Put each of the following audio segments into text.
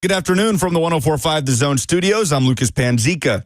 Good afternoon from the 104.5 The Zone studios. I'm Lucas Panzica.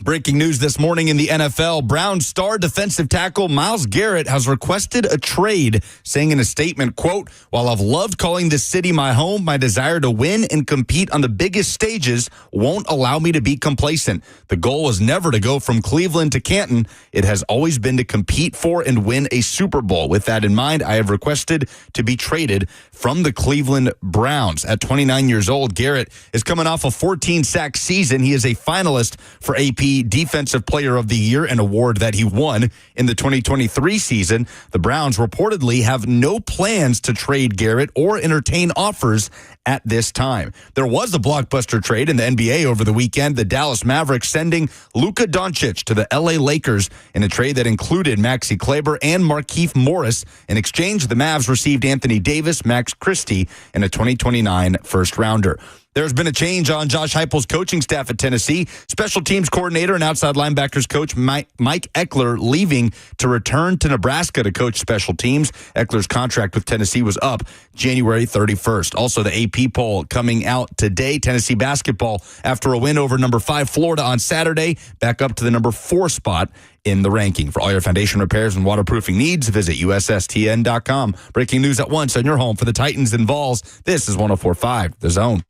Breaking news this morning in the NFL, Browns star defensive tackle Myles Garrett has requested a trade, saying in a statement, quote, "While I've loved calling this city my home, my desire to win and compete on the biggest stages won't allow me to be complacent. The goal was never to go from Cleveland to Canton. It has always been to compete for and win a Super Bowl. With that in mind, I have requested to be traded from the Cleveland Browns." At 29 years old, Garrett is coming off a 14-sack season. He is a finalist for AP Defensive Player of the Year, an award that he won in the 2023 season. The Browns reportedly have no plans to trade Garrett or entertain offers at this time. There was a blockbuster trade in the NBA over the weekend. The Dallas Mavericks sending Luka Doncic to the LA Lakers in a trade that included Maxi Kleber and Markieff Morris. In exchange, the Mavs received Anthony Davis, Max Christie, and a 2029 first-rounder. There's been a change on Josh Heupel's coaching staff at Tennessee. Special teams coordinator and outside linebackers coach Mike Eckler leaving to return to Nebraska to coach special teams. Eckler's contract with Tennessee was up January 31st. Also, the AP poll coming out today. Tennessee basketball, after a win over number 5 Florida on Saturday, back up to the number 4 spot in the ranking. For all your foundation repairs and waterproofing needs, visit USSTN.com. Breaking news at once on your home for the Titans and Vols. This is 104.5 The Zone.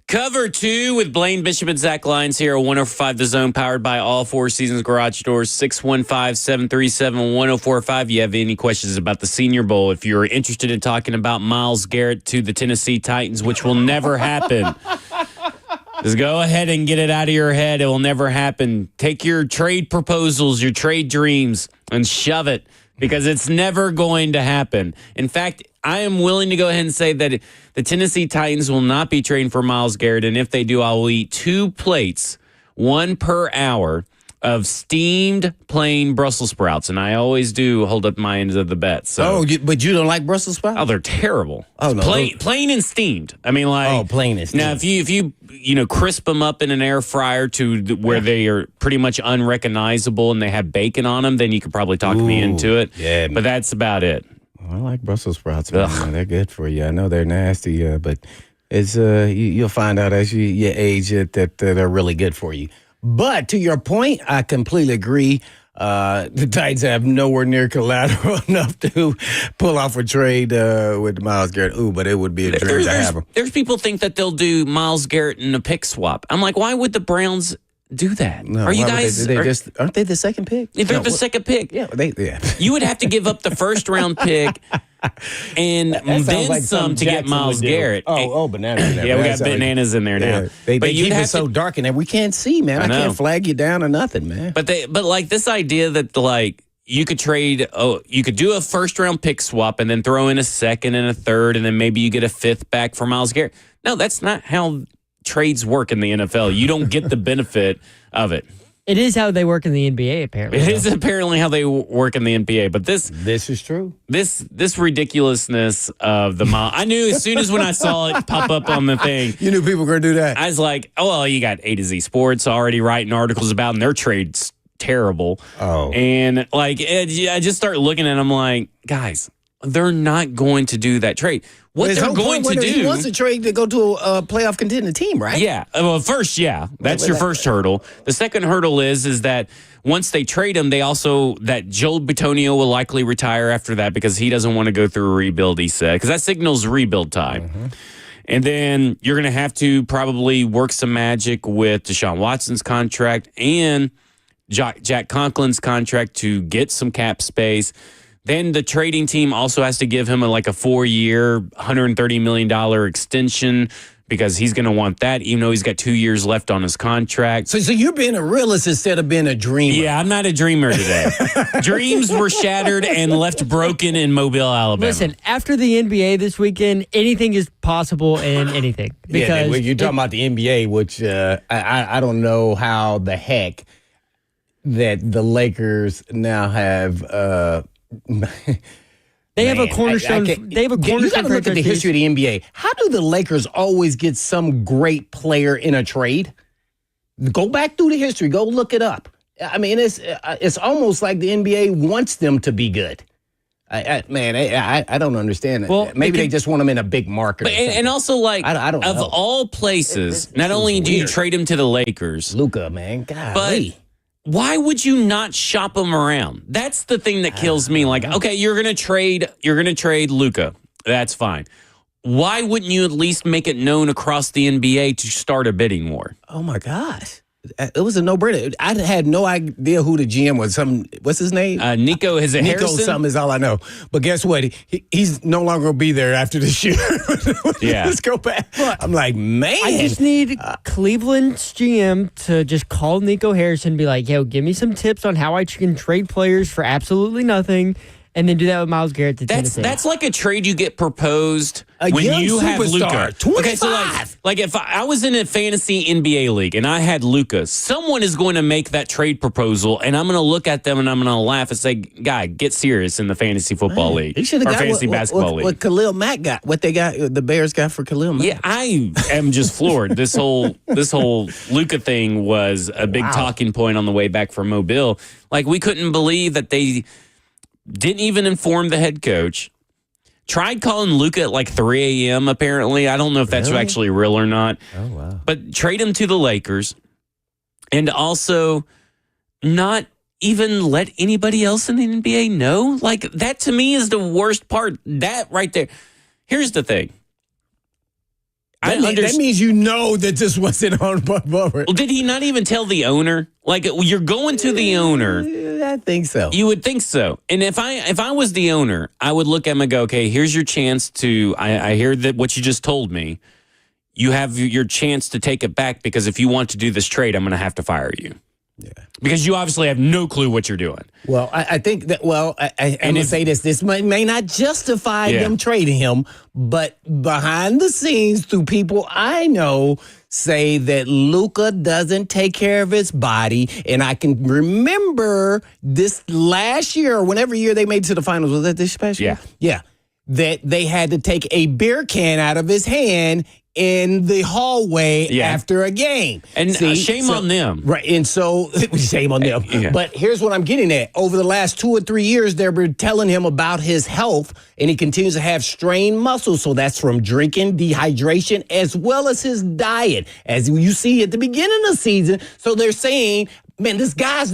Cover 2 with Blaine Bishop and Zach Lyons here at 105 The Zone, powered by All Four Seasons Garage Doors, 615-737-1045. You have any questions about the Senior Bowl, if you're interested in talking about Myles Garrett to the Tennessee Titans, which will never happen. Just go ahead and get it out of your head. It will never happen. Take your trade proposals, your trade dreams, and shove it, because it's never going to happen. In fact, I am willing to go ahead and say that the Tennessee Titans will not be trading for Myles Garrett, and if they do, I will eat 2 plates, 1 per hour, of steamed plain Brussels sprouts, and I always do hold up my end of the bet. So, but you don't like Brussels sprouts? Oh, they're terrible. Oh no, plain and steamed. I mean, like plain and steamed. Now, if you crisp them up in an air fryer to where they are pretty much unrecognizable and they have bacon on them, then you could probably talk me into it. Yeah, but that's about it. I like Brussels sprouts, man. They're good for you. I know they're nasty, but it's you'll find out as you age that they're really good for you. But to your point, I completely agree. The Titans have nowhere near collateral enough to pull off a trade with Myles Garrett. But it would be a dream to have him. There's people think that they'll do Myles Garrett in a pick swap. I'm like, why would the Browns do that? No, are you guys? Aren't they the second pick? If they're the second pick, yeah. You would have to give up the first round pick and then like some to get Myles Garrett. Bananas! Yeah, we got bananas in there now. They keep it so dark in there. We can't see, man. I can't flag you down or nothing, man. But like this idea that you could trade. You could do a first round pick swap and then throw in a second and a third, and then maybe you get a 5th back for Myles Garrett. No, that's not how trades work in the NFL. You don't get the benefit of it. It is how they work in the NBA, apparently. It is apparently how they work in the NBA. But this is true. This ridiculousness of the Myles. I knew as soon as when I saw it pop up on the thing. You knew people were going to do that. I was like, oh, well, you got A to Z Sports already writing articles about, and their trade's terrible. Oh. And I just start looking at them like, guys, they're not going to do that trade. What they're going to do... He wants to trade to go to a playoff contending team, right? Yeah. Well, first, yeah. That's your first hurdle. The second hurdle is that once they trade him, that Joel Bitonio will likely retire after that because he doesn't want to go through a rebuild, he said, because that signals rebuild time. Mm-hmm. And then you're going to have to probably work some magic with Deshaun Watson's contract and Jack Conklin's contract to get some cap space. Then the trading team also has to give him a 4-year, $130 million extension because he's going to want that, even though he's got 2 years left on his contract. So you're being a realist instead of being a dreamer. Yeah, I'm not a dreamer today. Dreams were shattered and left broken in Mobile, Alabama. Listen, after the NBA this weekend, anything is possible in anything. Because you're talking about the NBA, which I don't know how the heck that the Lakers now have. They have a cornerstone. They have a cornerstone. You got to look at the history of the NBA. How do the Lakers always get some great player in a trade? Go back through the history. Go look it up. I mean, it's almost like the NBA wants them to be good. I don't understand it. Well, maybe they just want them in a big market. But, and also, like, I don't know. Of all places, not only do you trade him to the Lakers, Luka, man, golly. but why would you not shop him around? That's the thing that kills me. Like, okay, you're gonna trade Luka. That's fine. Why wouldn't you at least make it known across the NBA to start a bidding war? Oh my gosh. It was a no-brainer. I had no idea who the GM was. What's his name? Nico Nico Harrison? something is all I know. But guess what? He's no longer going to be there after this year. Yeah. Let's go back. I'm like, man. I just need Cleveland's GM to just call Nico Harrison and be like, yo, give me some tips on how I can trade players for absolutely nothing. And then do that with Myles Garrett to Tennessee. That's like a trade you get proposed when you have Luka. 25. Okay, so like if I was in a fantasy NBA league and I had Luka, someone is going to make that trade proposal, and I'm going to look at them and I'm going to laugh and say, "Guy, get serious in the fantasy football league He should have got fantasy basketball league." What Khalil Mack got? What the Bears got for Khalil Mack? Yeah, I am just floored. This whole Luka thing was a big talking point on the way back from Mobile. Like, we couldn't believe that they didn't even inform the head coach. Tried calling Luka at like 3 a.m. apparently. I don't know if that's actually real or not. Oh, wow. But trade him to the Lakers and also not even let anybody else in the NBA know. Like, that to me is the worst part. That right there. Here's the thing. That means you know that this wasn't on Bubba. Well, did he not even tell the owner? Like, you're going to the owner. I think so. You would think so. And if I was the owner, I would look at him and go, okay, here's your chance to, I hear that what you just told me. You have your chance to take it back, because if you want to do this trade, I'm going to have to fire you. Yeah. Because you obviously have no clue what you're doing. Well, I think that, I'm going to say this. This may not justify them trading him, but behind the scenes, through people I know, say that Luka doesn't take care of his body. And I can remember this last year, or whenever year they made it to the finals. Was that this past year? Yeah. That they had to take a beer can out of his hand in the hallway after a game. And shame on them. Right. And so, shame on them. Yeah. But here's what I'm getting at. Over the last 2 or 3 years, they were telling him about his health, and he continues to have strained muscles. So that's from drinking, dehydration, as well as his diet, as you see at the beginning of the season. So they're saying, man, this guy's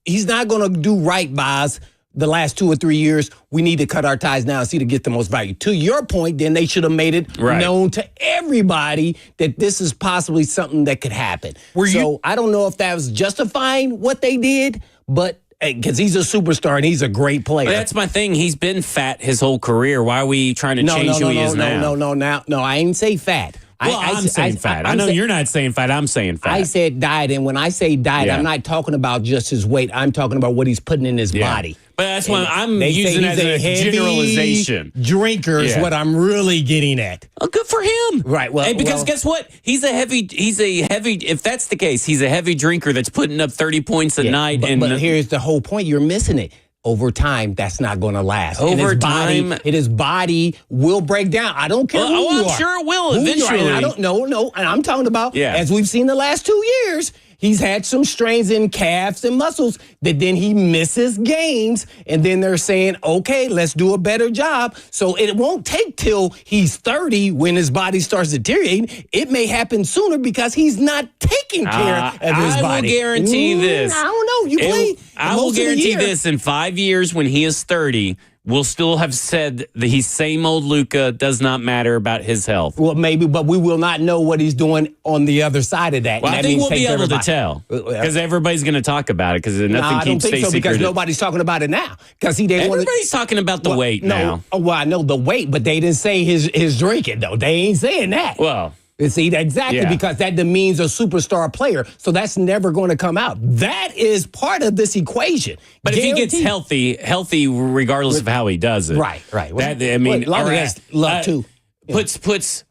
he's not going to do right by us. The last 2 or 3 years, we need to cut our ties now and see to get the most value. To your point, then they should have made it known to everybody that this is possibly something that could happen. I don't know if that was justifying what they did, but because he's a superstar and he's a great player. But that's my thing. He's been fat his whole career. Why are we trying to change who he is now? No, I ain't say fat. Well, I'm saying fat. I know you're not saying fat. I'm saying fat. I said diet, and when I say diet, I'm not talking about just his weight. I'm talking about what he's putting in his body. But that's why I'm using it as a generalization. Drinker is what I'm really getting at. Oh, good for him. Right. Well, because guess what? He's a heavy. If that's the case, he's a heavy drinker that's putting up 30 points a night. But here's the whole point. You're missing it. Over time, that's not going to last. Over time, his body will break down. I don't care who you are. I'm sure it will eventually. I don't know. And I'm talking about, as we've seen the last 2 years, he's had some strains in calves and muscles that then he misses games. And then they're saying, okay, let's do a better job. So it won't take till he's 30 when his body starts deteriorating. It may happen sooner because he's not taking care of his body. I will guarantee this. I don't know. I will guarantee this in 5 years when he is 30. We'll still have said that he's same old Luka, does not matter about his health. Well, maybe, but we will not know what he's doing on the other side of that. Well, I think we'll be able to tell because everybody's going to talk about it because nothing keeps stay secret. Because nobody's talking about it now. Because everybody's talking about the weight now. Well, I know the weight, but they didn't say his drinking though. They ain't saying that. Well. See, exactly, because that demeans a superstar player. So that's never going to come out. That is part of this equation. But if he gets healthy regardless of how he does it. Right. That, I mean, that's love too. Puts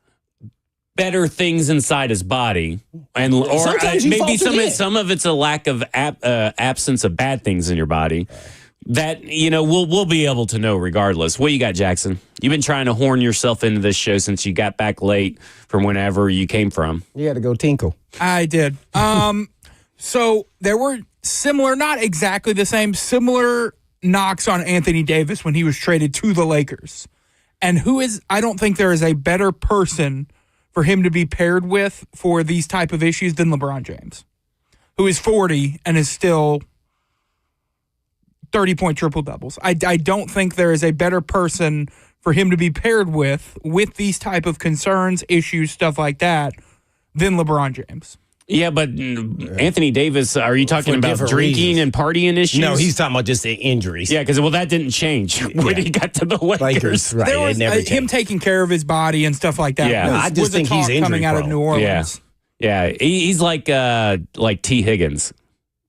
better things inside his body, and maybe some of it's a lack of absence of bad things in your body. That, we'll be able to know regardless. What you got, Jackson? You've been trying to horn yourself into this show since you got back late from whenever you came from. You had to go tinkle. I did. So there were similar, not exactly the same, similar knocks on Anthony Davis when he was traded to the Lakers. And I don't think there is a better person for him to be paired with for these type of issues than LeBron James, who is 40 and is still 30-point triple-doubles. I don't think there is a better person for him to be paired with these type of concerns, issues, stuff like that, than LeBron James. Yeah, but Anthony Davis, are you talking about drinking and partying issues? No, he's talking about just the injuries. Yeah, because, that didn't change when he got to the Lakers. Right, there was him taking care of his body and stuff like that. Yeah. I just think he's injury coming out of New Orleans. Yeah. He's like T. Higgins.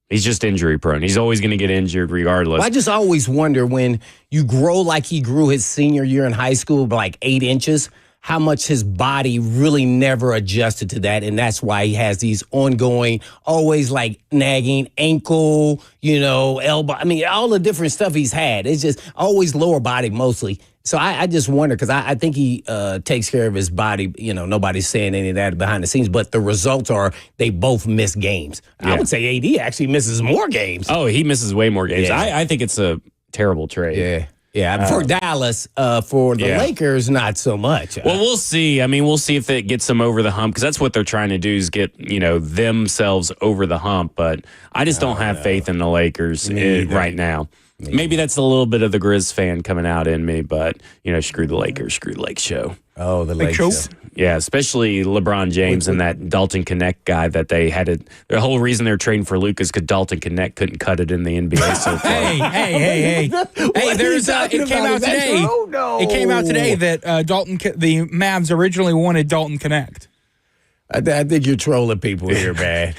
He's just injury prone. He's always going to get injured regardless. Well, I just always wonder when you grow like he grew his senior year in high school, like 8 inches, how much his body really never adjusted to that. And that's why he has these ongoing, always like nagging ankle, elbow. I mean, all the different stuff he's had. It's just always lower body mostly. So I just wonder, because I think he takes care of his body. Nobody's saying any of that behind the scenes, but the results are they both miss games. Yeah. I would say AD actually misses more games. Oh, he misses way more games. Yeah. I think it's a terrible trade. Yeah. For Dallas, for the Lakers, not so much. Well, we'll see. I mean, we'll see if it gets them over the hump, because that's what they're trying to do is get, themselves over the hump. But I just don't have faith in the Lakers right now. Maybe that's a little bit of the Grizz fan coming out in me, but, screw the Lakers, screw the Lake Show. Oh, the Lake Show. Yeah, especially LeBron James and that Dalton Connect guy that they had it. The whole reason they're trading for Luka is because Dalton Connect couldn't cut it in the NBA so far. Hey, there's it came out today. It came out today that the Mavs originally wanted Dalton Connect. I think you're trolling people here, man.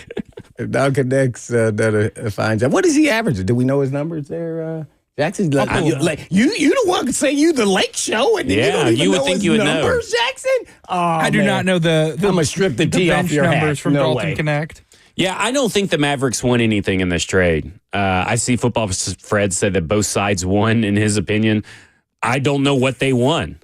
Dalton Connect's done a fine job. What is he averaging? Do we know his numbers there? Jackson, you the one could say you the Lake Show, and you don't even know his numbers, Jackson. Oh, I do not know the I'm gonna strip the T off your numbers hat. from No Dalton way. Connect. Yeah, I don't think the Mavericks won anything in this trade. I see Football Fred said that both sides won, in his opinion. I don't know what they won.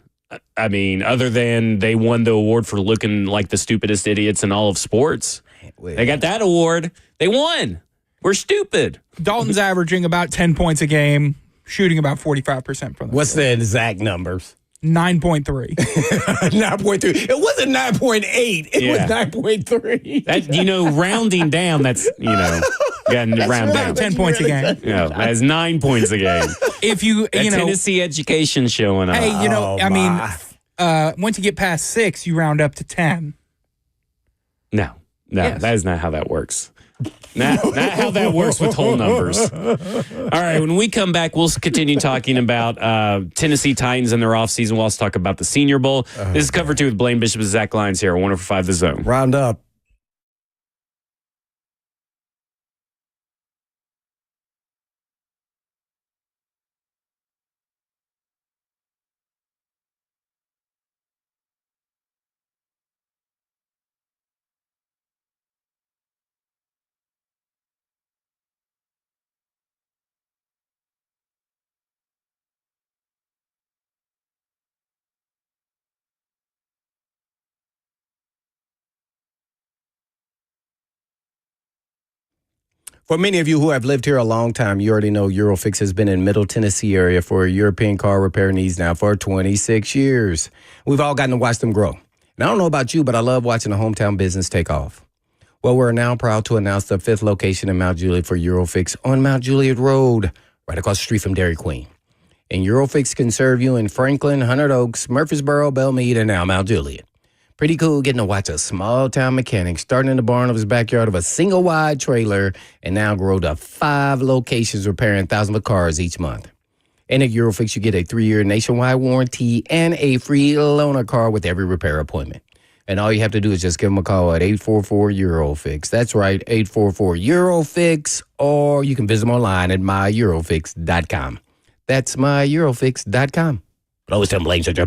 I mean, other than they won the award for looking like the stupidest idiots in all of sports. They got that award. They won. We're stupid. Dalton's averaging about 10 points a game, shooting about 45% from the What's the exact numbers? 9.3. 9.3. It wasn't 9.8. It was 9.3. That, rounding down, that's, round down. 10 points a game. Yeah, that's 9 points a game. If you, Tennessee education showing up. Hey, once you get past 6, you round up to 10. No, that is not how that works. Not how that works with whole numbers. All right, when we come back, we'll continue talking about Tennessee Titans and their offseason. We'll also talk about the Senior Bowl. This is Cover 2 with Blaine Bishop and Zach Lyons here on 105 The Zone. Round up. For many of you who have lived here a long time, you already know Eurofix has been in Middle Tennessee area for European car repair needs now for 26 years. We've all gotten to watch them grow. And I don't know about you, but I love watching a hometown business take off. Well, we're now proud to announce the 5th location in Mount Juliet for Eurofix on Mount Juliet Road, right across the street from Dairy Queen. And Eurofix can serve you in Franklin, Hundred Oaks, Murfreesboro, Belmead, and now Mount Juliet. Pretty cool getting to watch a small-town mechanic starting in the barn of his backyard of a single-wide trailer and now grow to 5 locations repairing thousands of cars each month. And at Eurofix, you get a 3-year nationwide warranty and a free loaner car with every repair appointment. And all you have to do is just give them a call at 844-EUROFIX. That's right, 844-EUROFIX. Or you can visit them online at myEurofix.com. That's myEurofix.com. But always tell them Blaine sent you.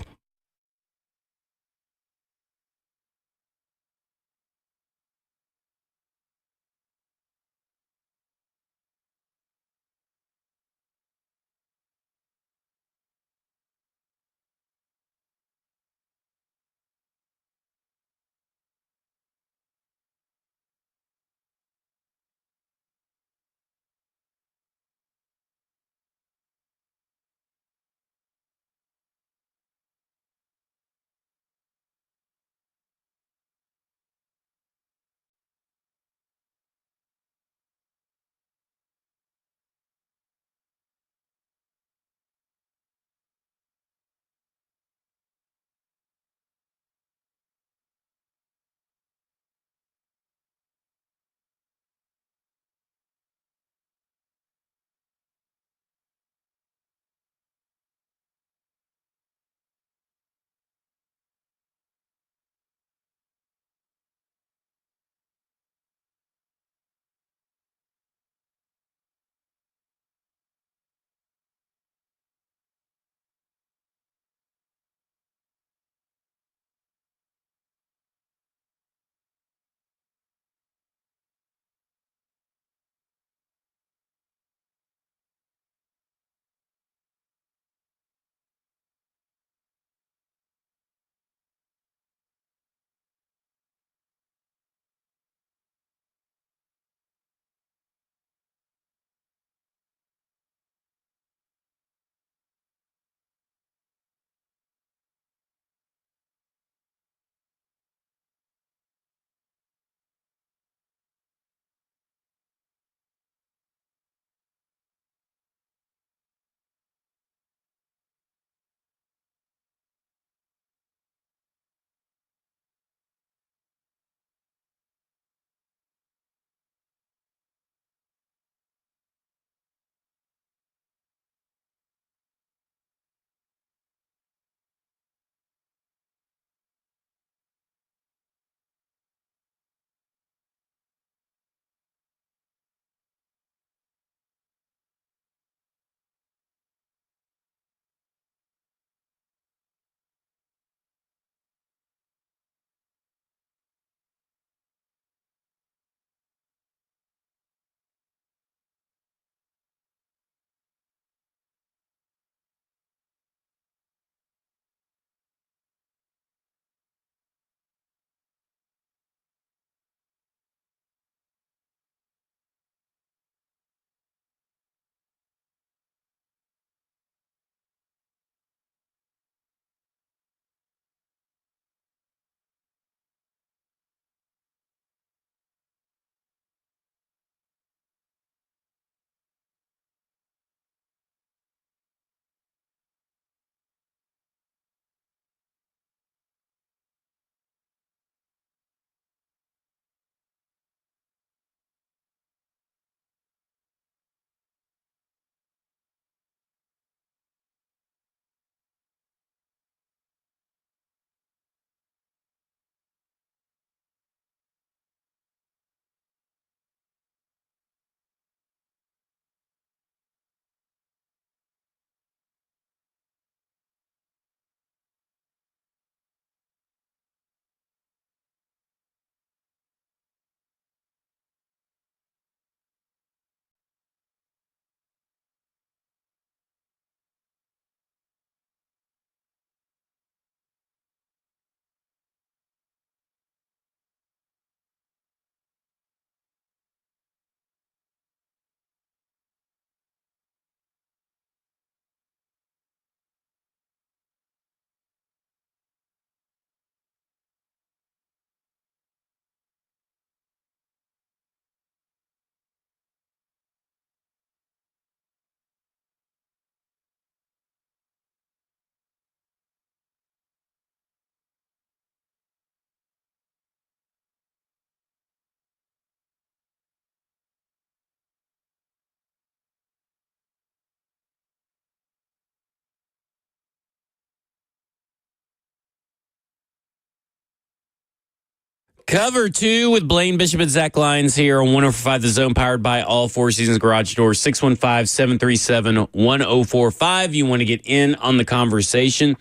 Cover 2 with Blaine Bishop and Zach Lyons here on 104.5 The Zone, powered by All Four Seasons Garage Doors, 615-737-1045. You want to get in on the conversation.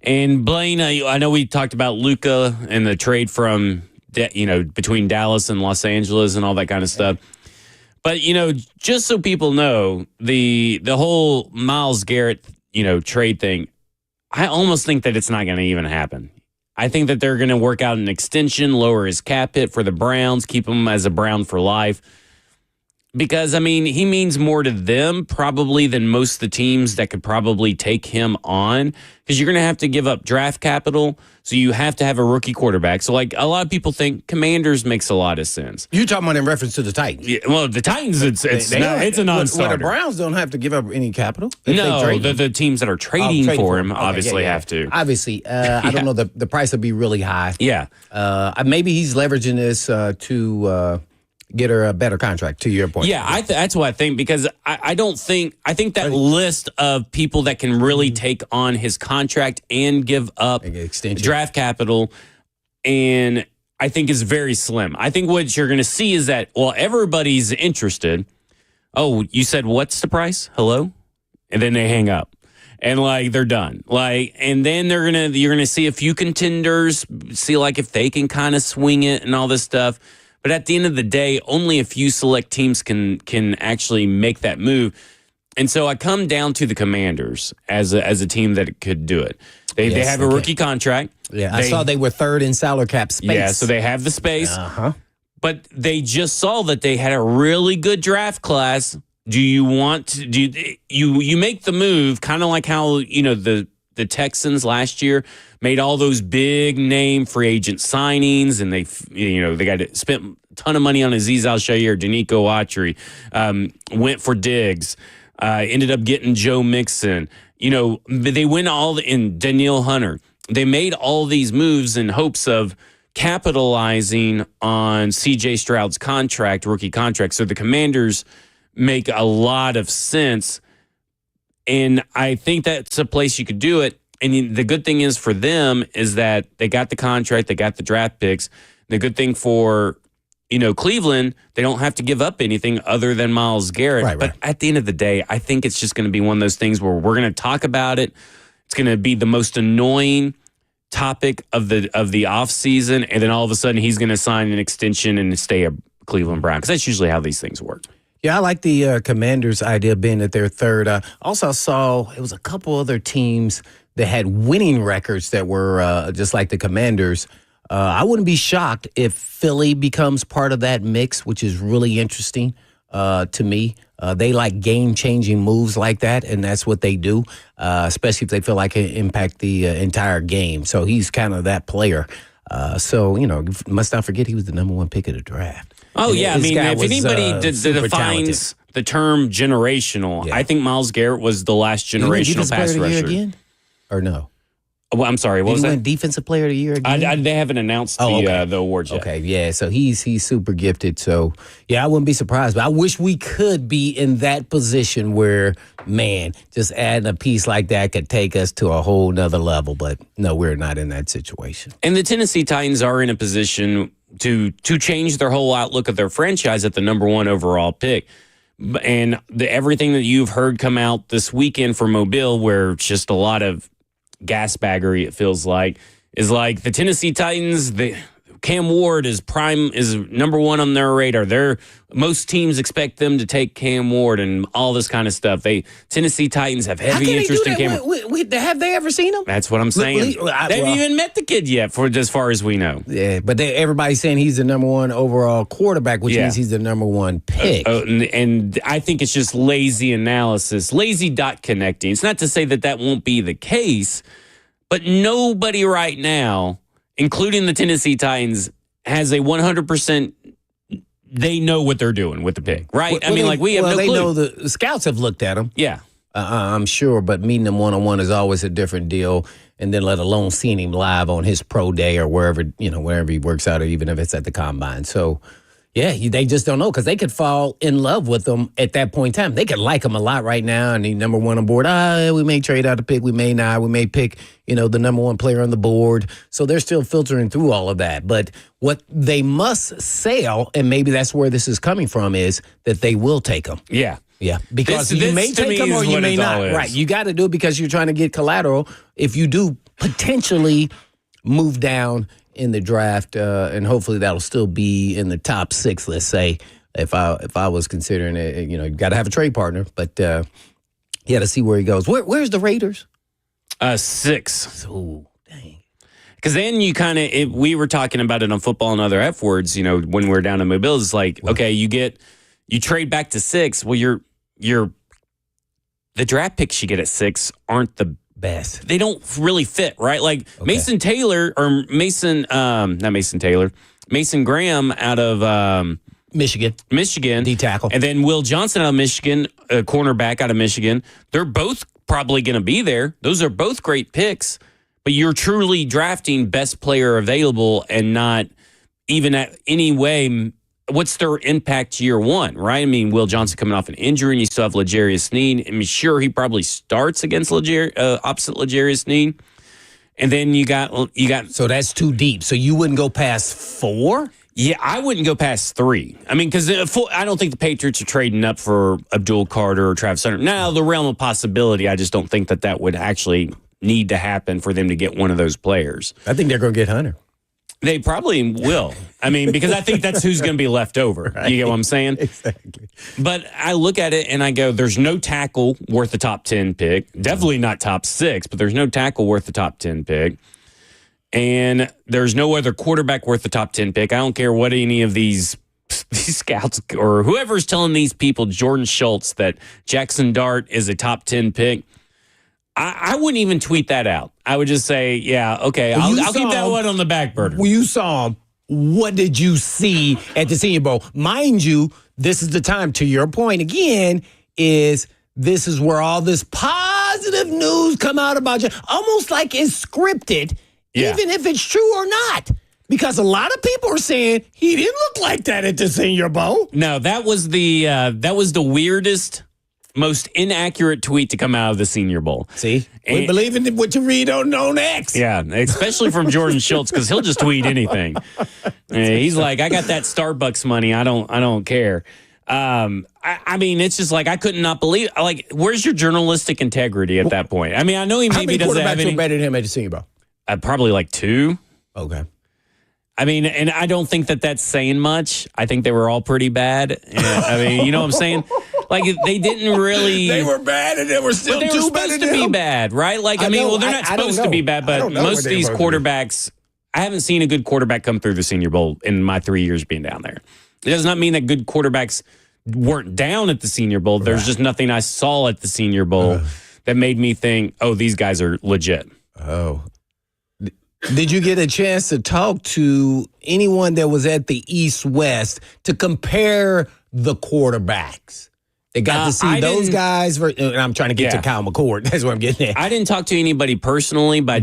And Blaine, I know we talked about Luka and the trade from, between Dallas and Los Angeles and all that kind of stuff. But, just so people know, the whole Myles Garrett, trade thing, I almost think that it's not going to even happen. I think that they're going to work out an extension, lower his cap hit for the Browns, keep him as a Brown for life. Because, he means more to them probably than most of the teams that could probably take him on. Because you're going to have to give up draft capital, so you have to have a rookie quarterback. So, a lot of people think Commanders makes a lot of sense. You're talking about in reference to the Titans. Yeah, well, the Titans, it's a non-starter. Well, the Browns don't have to give up any capital. No, the teams that are trading for him obviously have to. Obviously. I don't know. The price will be really high. Yeah. Maybe he's leveraging this to get her a better contract, to your point. Yeah, that's what I think, because I think that list of people that can really take on his contract and give up draft capital, and I think is very slim. I think what you're going to see is that, everybody's interested. Oh, you said, what's the price? Hello? And then they hang up. And they're done. And then you're gonna see a few contenders, see if they can kind of swing it and all this stuff. But at the end of the day, only a few select teams can actually make that move. And so I come down to the Commanders as a team that could do it. They have a rookie contract. Yeah, I saw they were third in salary cap space. Yeah, so they have the space. But they just saw that they had a really good draft class. Do you want to you make the move kind of like how the Texans last year made all those big name free agent signings, and they spent a ton of money on Azeez Al-Shaair, Danico Autry, went for Diggs, ended up getting Joe Mixon. They went all in Danielle Hunter. They made all these moves in hopes of capitalizing on C.J. Stroud's rookie contract. So the Commanders make a lot of sense. And I think that's a place you could do it. And the good thing is for them is that they got the contract, they got the draft picks. The good thing for, Cleveland, they don't have to give up anything other than Myles Garrett. Right. But at the end of the day, I think it's just going to be one of those things where we're going to talk about it. It's going to be the most annoying topic of the offseason. And then all of a sudden he's going to sign an extension and stay a Cleveland Brown. Because that's usually how these things work. Yeah, I like the Commanders' idea being that they're third. Also saw it was a couple other teams that had winning records that were just like the Commanders. I wouldn't be shocked if Philly becomes part of that mix, which is really interesting to me. They like game-changing moves like that, and that's what they do, especially if they feel like it impact the entire game. So he's kind of that player. Must not forget he was the number one pick of the draft. Oh, yeah. If anybody defines talented. The term generational, I think Myles Garrett was the last generational pass rusher. Again? Or no? Well, I'm sorry. What was that? Win Defensive Player of the Year again? They haven't announced the awards yet. Okay, yeah. So he's super gifted. So, I wouldn't be surprised. But I wish we could be in that position where, just adding a piece like that could take us to a whole nother level. But, no, we're not in that situation. And the Tennessee Titans are in a position to change their whole outlook of their franchise at the number one overall pick. And everything that you've heard come out this weekend for Mobile, where it's just a lot of gasbaggery, it feels like, is like the Tennessee Titans, Cam Ward is number one on their radar. Most teams expect them to take Cam Ward and all this kind of stuff. Tennessee Titans have heavy interest in Cam Ward. Have they ever seen him? That's what I'm saying. They haven't even met the kid yet, as far as we know. Yeah, but everybody's saying he's the number one overall quarterback, which means he's the number one pick. And I think it's just lazy analysis, lazy dot connecting. It's not to say that won't be the case, but nobody right now, including the Tennessee Titans, has a 100%. They know what they're doing with the pick, right? We have no clue. They know the scouts have looked at them. Yeah. I'm sure, but meeting him one-on-one is always a different deal. And then let alone seeing him live on his pro day or wherever he works out, or even if it's at the combine. So, Yeah, they just don't know because they could fall in love with them at that point in time. They could like them a lot right now and he's number one on board. We may trade out a pick. We may not. We may pick, the number one player on the board. So they're still filtering through all of that. But what they must sell, and maybe that's where this is coming from, is that they will take them. Yeah. Yeah, because This you may to take me them or is you what may it all not. is. Right, you got to do it because you're trying to get collateral. If you do potentially move down in the draft, and hopefully that'll still be in the top 6. Let's say if I was considering it, you got to have a trade partner, but to see where he goes. Where's the Raiders? 6. Oh, dang. Because then you kind of, we were talking about it on Football and Other F Words, when we're down in Mobile, it's like, okay, you trade back to 6. Well, the draft picks you get at 6 aren't the best. They don't really fit, right? Like Okay. Mason Graham out of Michigan, D tackle. and then Will Johnson out of Michigan, a cornerback out of Michigan. They're both probably going to be there. Those are both great picks, but you're truly drafting best player available and not even at any way. What's their impact year one, right? I mean, Will Johnson coming off an injury, and you still have L'Jarius Sneed. I mean, sure, he probably starts against opposite L'Jarius Sneed. And then you got. So that's too deep. So you wouldn't go past 4? Yeah, I wouldn't go past 3. I mean, because I don't think the Patriots are trading up for Abdul Carter or Travis Hunter. Now, the realm of possibility, I just don't think that would actually need to happen for them to get one of those players. I think they're going to get Hunter. They probably will. I mean, because I think that's who's going to be left over. Right. You get what I'm saying? Exactly. But I look at it and I go, there's no tackle worth the top 10 pick. Definitely not top 6, but there's no tackle worth the top 10 pick. And there's no other quarterback worth the top 10 pick. I don't care what any of these scouts or whoever's telling these people, Jordan Schultz, that Jackson Dart is a top 10 pick. I wouldn't even tweet that out. I would just say, yeah, okay, I'll keep that one on the back burner. When you saw him, what did you see at the Senior Bowl? Mind you, this is the time, to your point again, this is where all this positive news come out about you, almost like it's scripted, even if it's true or not. Because a lot of people are saying he didn't look like that at the Senior Bowl. No, that was the weirdest, most inaccurate tweet to come out of the Senior Bowl. See? We believe in what you read on X. Yeah, especially from Jordan Schultz, because he'll just tweet anything. He's like, I got that Starbucks money. I don't care. I mean, it's just like I could not believe. Like, where's your journalistic integrity at that point? I mean, I know he maybe doesn't have any. How many quarterbacks were better than him at the Senior Bowl? Probably like 2. Okay. I mean, and I don't think that's saying much. I think they were all pretty bad. I mean, you know what I'm saying? Like, they didn't really. They were bad, and they were still but they were supposed to be bad, right? Like, I mean, they're not supposed to be bad, but most of these quarterbacks, I haven't seen a good quarterback come through the Senior Bowl in my 3 years being down there. It does not mean that good quarterbacks weren't down at the Senior Bowl. There's just nothing I saw at the Senior Bowl that made me think, oh, these guys are legit. Oh. Did you get a chance to talk to anyone that was at the East-West to compare the quarterbacks? They got to see those guys. And I'm trying to get to Kyle McCord. That's what I'm getting at. I didn't talk to anybody personally, but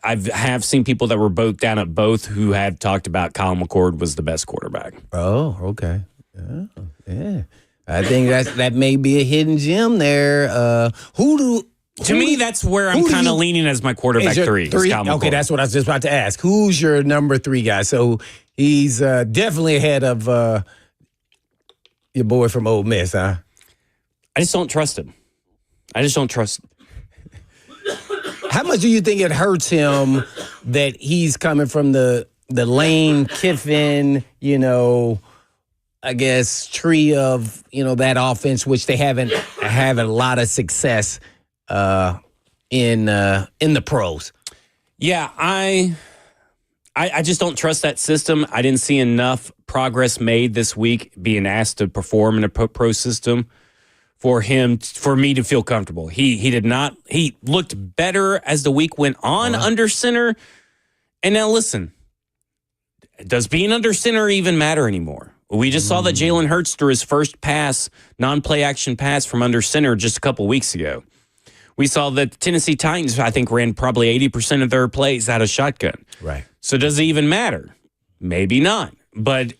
I have seen people that were both down at both who have talked about Kyle McCord was the best quarterback. Oh, okay. Oh, yeah. I think that may be a hidden gem there. To me, that's where I'm kind of leaning as my quarterback 3. Okay, that's what I was just about to ask. Who's your number 3 guy? So he's definitely ahead of your boy from Ole Miss, huh? I just don't trust him. How much do you think it hurts him that he's coming from the Lane Kiffin, I guess, tree of, that offense, which they haven't had a lot of success in the pros? Yeah, I just don't trust that system. I didn't see enough progress made this week being asked to perform in a pro system for me to feel comfortable. He did not. He looked better as the week went on under center. And now listen, does being under center even matter anymore? We just saw that Jalen Hurts threw his first pass, non-play action pass from under center just a couple weeks ago. We saw that the Tennessee Titans, I think, ran probably 80% of their plays out of shotgun. Right. So does it even matter? Maybe not. But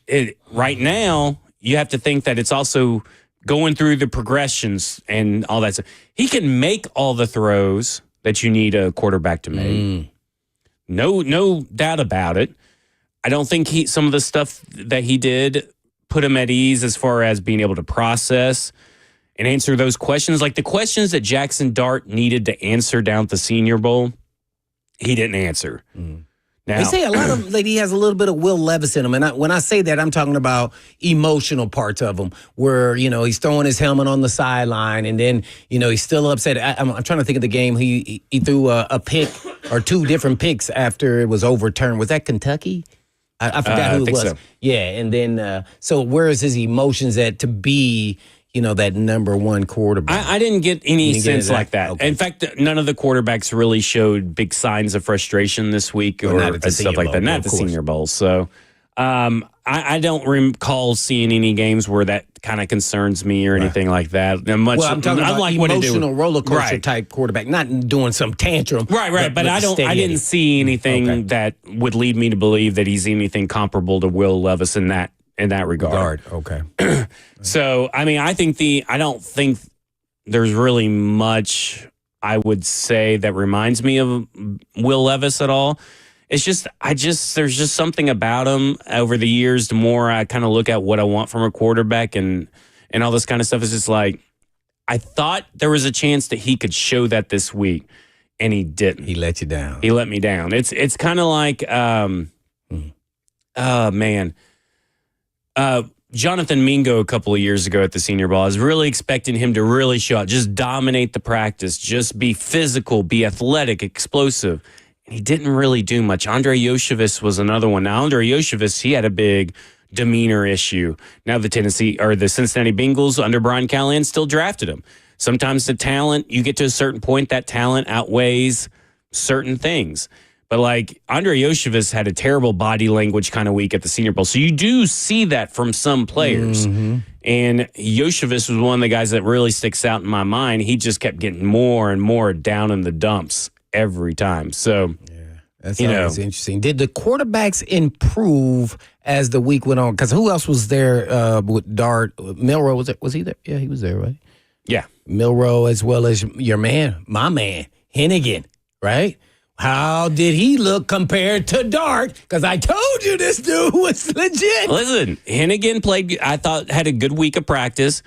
right now, you have to think that it's also going through the progressions and all that stuff. He can make all the throws that you need a quarterback to make. No doubt about it. I don't think some of the stuff that he did put him at ease as far as being able to process and answer those questions. Like the questions that Jackson Dart needed to answer down at the Senior Bowl, he didn't answer. Now, they say a lot of like he has a little bit of Will Levis in him, and when I say that, I'm talking about emotional parts of him, where he's throwing his helmet on the sideline, and then he's still upset. I'm trying to think of the game. He threw a pick or two different picks after it was overturned. Was that Kentucky? I forgot who it was. So. Yeah, and then so where is his emotions at to be? That number one quarterback. I didn't get any sense like that. Okay. In fact, none of the quarterbacks really showed big signs of frustration this week or stuff like that. Not at the Senior Bowl. So I don't recall seeing any games where that kind of concerns me or anything like that. I'm talking about emotional roller coaster type quarterback, not doing some tantrum. Right. But I didn't see anything that would lead me to believe that he's anything comparable to Will Levis in that regard. Okay. So, I mean, I don't think there's really much I would say that reminds me of Will Levis at all. It's just, there's just something about him over the years. The more I kind of look at what I want from a quarterback and all this kind of stuff, is just like, I thought there was a chance that he could show that this week, and he didn't. He let you down. He let me down. It's kind of like, Jonathan Mingo a couple of years ago at the Senior Bowl. I was really expecting him to really show out, just dominate the practice, just be physical, be athletic, explosive. And he didn't really do much. Andre Yoshevich was another one. Now, Andre Yoshevich, he had a big demeanor issue. Now the Cincinnati Bengals under Brian Callahan still drafted him. Sometimes the talent, you get to a certain point, that talent outweighs certain things. But like Andre Yoshevich had a terrible body language kind of week at the Senior Bowl. So you do see that from some players. And Yoshevich was one of the guys that really sticks out in my mind. He just kept getting more and more down in the dumps every time. So, that's always interesting. Did the quarterbacks improve as the week went on? Because who else was there with Dart? Milroe, was he there? Yeah, he was there, right? Yeah. Milroe, as well as my man, Hennigan, right? How did he look compared to Dart? Because I told you this dude was legit. Listen, Hennigan I thought, had a good week of practice.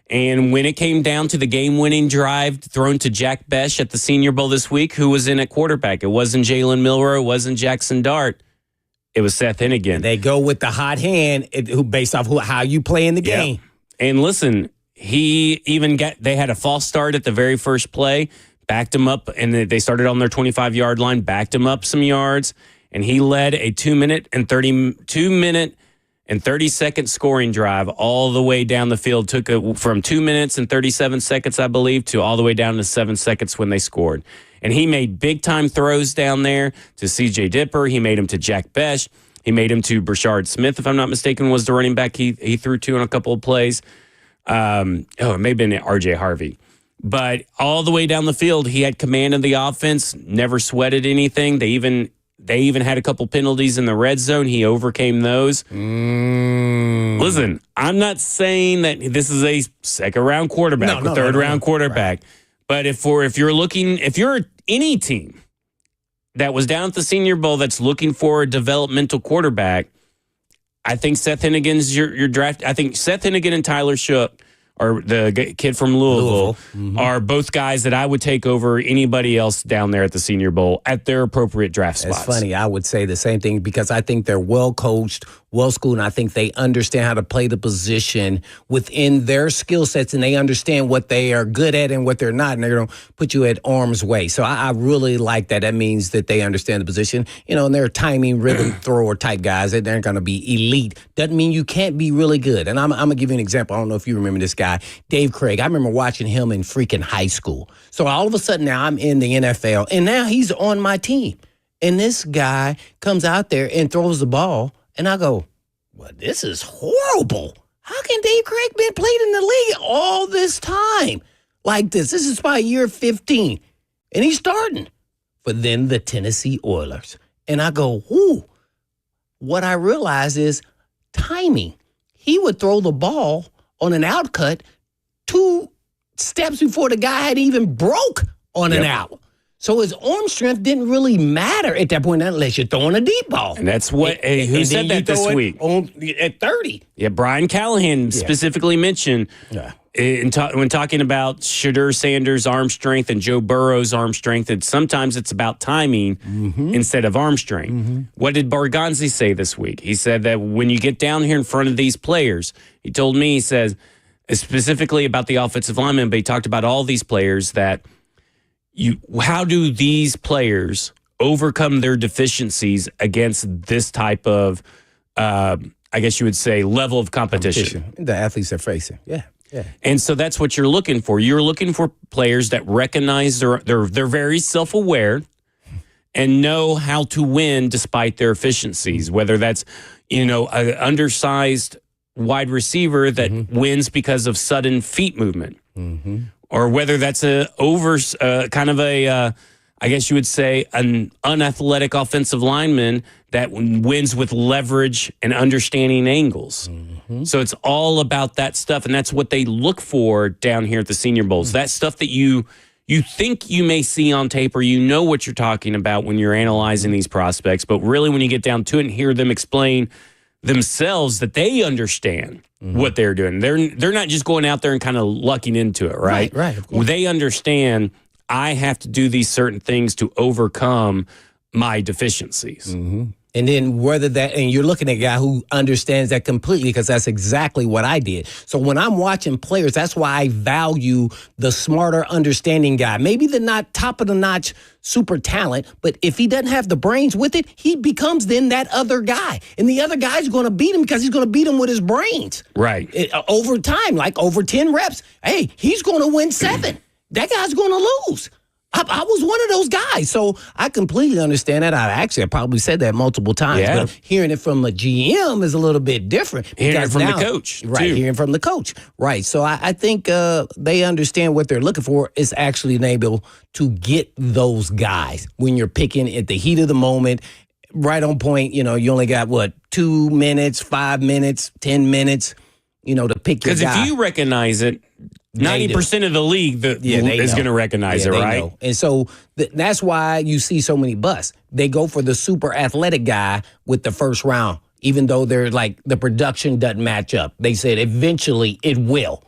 And when it came down to the game-winning drive thrown to Jack Besh at the Senior Bowl this week, who was in at quarterback? It wasn't Jalen Milroe. It wasn't Jackson Dart. It was Seth Hennigan. They go with the hot hand based off how you play in the game. And listen, they had a false start at the very first play. Backed him up, and they started on their 25-yard line, backed him up some yards, and he led a 2 minute and 30-second scoring drive all the way down the field. Took it from 2 minutes and 37 seconds, I believe, to all the way down to 7 seconds when they scored. And he made big-time throws down there to C.J. Dipper. He made them to Jack Besh. He made them to Brashard Smith, if I'm not mistaken, was the running back he threw to on a couple of plays. It may have been R.J. Harvey. But all the way down the field, he had command of the offense, never sweated anything. They even had a couple penalties in the red zone. He overcame those. Listen, I'm not saying that this is a second-round quarterback or third-round quarterback. Right. But if you're any team that was down at the Senior Bowl that's looking for a developmental quarterback, I think Seth Hennigan's your draft. I think Seth Hennigan and Tyler Shook, or the kid from Louisville, are both guys that I would take over anybody else down there at the Senior Bowl at their appropriate draft spots. It's funny. I would say the same thing because I think they're well coached, well schooled, and I think they understand how to play the position within their skill sets, and they understand what they are good at and what they're not, and they're going to put you at arm's way. So I really like that. That means that they understand the position, and they're timing, rhythm thrower type guys. They're going to be elite. Doesn't mean you can't be really good. And I'm going to give you an example. I don't know if you remember this guy, Dave Craig. I remember watching him in freaking high school. So all of a sudden now I'm in the NFL, and now he's on my team. And this guy comes out there and throws the ball, and I go, well, this is horrible. How can Dave Craig been played in the league all this time like this? This is by year 15, and he's starting for then the Tennessee Oilers. And I go, ooh. What I realize is timing. He would throw the ball on an out cut 2 steps before the guy had even broke on an out. So his arm strength didn't really matter at that point unless you're throwing a deep ball. And that's what who said that this week? At 30. Yeah, Brian Callahan specifically mentioned when talking about Shadur Sanders' arm strength and Joe Burrow's arm strength, and sometimes it's about timing instead of arm strength. What did Barganzi say this week? He said that when you get down here in front of these players, he told me, he says, specifically about the offensive linemen, but he talked about all these players that how do these players overcome their deficiencies against this type of, I guess you would say, level of competition. The athletes are facing. Yeah. And so that's what you're looking for. You're looking for players that recognize they're very self-aware and know how to win despite their efficiencies, whether that's, an undersized wide receiver that wins because of sudden feet movement. Or whether that's I guess you would say, an unathletic offensive lineman that wins with leverage and understanding angles. So it's all about that stuff, and that's what they look for down here at the Senior Bowls. That stuff that you think you may see on tape, or what you're talking about when you're analyzing these prospects, but really when you get down to it and hear them explain themselves that they understand what they're doing. They're not just going out there and kind of lucking into it, right? Right. Of course. They understand I have to do these certain things to overcome my deficiencies. And then and you're looking at a guy who understands that completely, because that's exactly what I did. So when I'm watching players, that's why I value the smarter, understanding guy. Maybe the not top of the notch super talent, but if he doesn't have the brains with it, he becomes then that other guy. And the other guy's going to beat him because he's going to beat him with his brains. Right. Over time, like over 10 reps. Hey, he's going to win 7. That guy's going to lose. I was one of those guys, so I completely understand that. I probably said that multiple times, but hearing it from a GM is a little bit different. Hearing it from the coach, right? Too. Hearing from the coach, right? So I think they understand what they're looking for is actually able to get those guys when you're picking at the heat of the moment, right on point. You only got 2 minutes, 5 minutes, 10 minutes, to pick your guy. Because if you recognize it, 90% of the league is going to recognize it, right? Know. And so that's why you see so many busts. They go for the super athletic guy with the first round, even though they're like the production doesn't match up. They said eventually it will.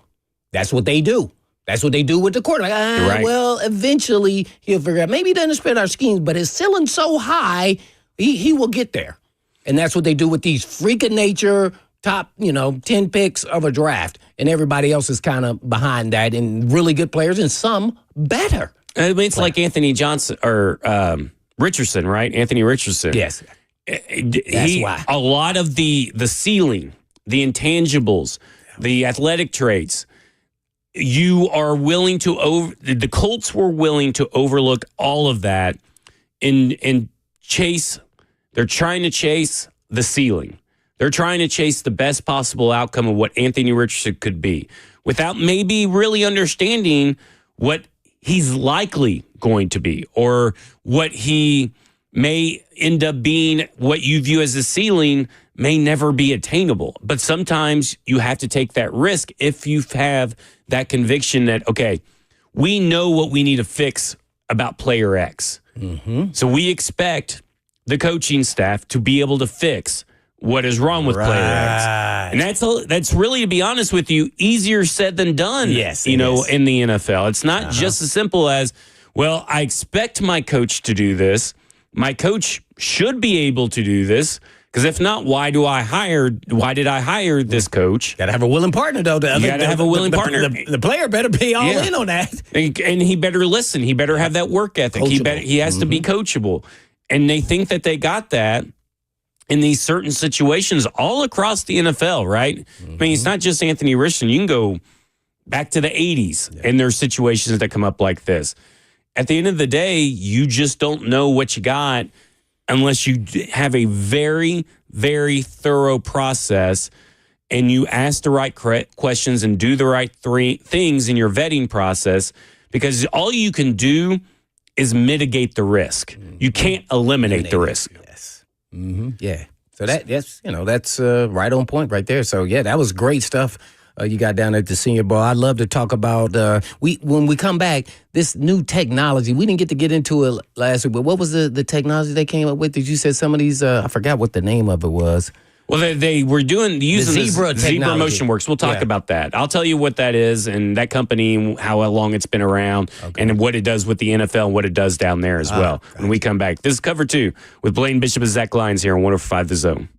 That's what they do. That's what they do with the quarterback. Right. Well, eventually he'll figure out. Maybe he doesn't spend our schemes, but his ceiling's so high, he will get there. And that's what they do with these freak of nature top, 10 picks of a draft, and everybody else is kind of behind that, and really good players, and some better. I mean, it's like Anthony Johnson or Richardson, right? Anthony Richardson. Yes. That's why. A lot of the ceiling, the intangibles, the athletic traits, you are willing to the Colts were willing to overlook all of that and chase. They're trying to chase the ceiling. They're trying to chase the best possible outcome of what Anthony Richardson could be without maybe really understanding what he's likely going to be or what he may end up being. What you view as a ceiling may never be attainable. But sometimes you have to take that risk if you have that conviction that, okay, we know what we need to fix about player X. So we expect the coaching staff to be able to fix what is wrong with player X. And that's really, to be honest with you, easier said than done. Yes, in the NFL. It's not just as simple as, well, I expect my coach to do this. My coach should be able to do this. Because if not, why did I hire this coach? Got to have a willing partner, though. You got to have a willing partner. The player better be all in on that. And he better listen. He better have that work ethic. He has to be coachable. And they think that they got that in these certain situations all across the NFL, right? I mean, it's not just Anthony Richardson. You can go back to the 80s, and there's situations that come up like this. At the end of the day, you just don't know what you got unless you have a very, very thorough process and you ask the right questions and do the right things in your vetting process, because all you can do is mitigate the risk. You can't eliminate the risk. Yes. Yeah. So that's right on point right there. So yeah, that was great stuff. You got down at the Senior Bowl. I'd love to talk about when we come back, this new technology. We didn't get to get into it last week, but what was the technology they came up with? Did you say some of these? I forgot what the name of it was. Well, they were using the Zebra Motion Works. We'll talk about that. I'll tell you what that is and that company, how long it's been around, and what it does with the NFL and what it does down there as well. When we come back, this is Cover 2 with Blaine Bishop and Zach Lyons here on 105 The Zone.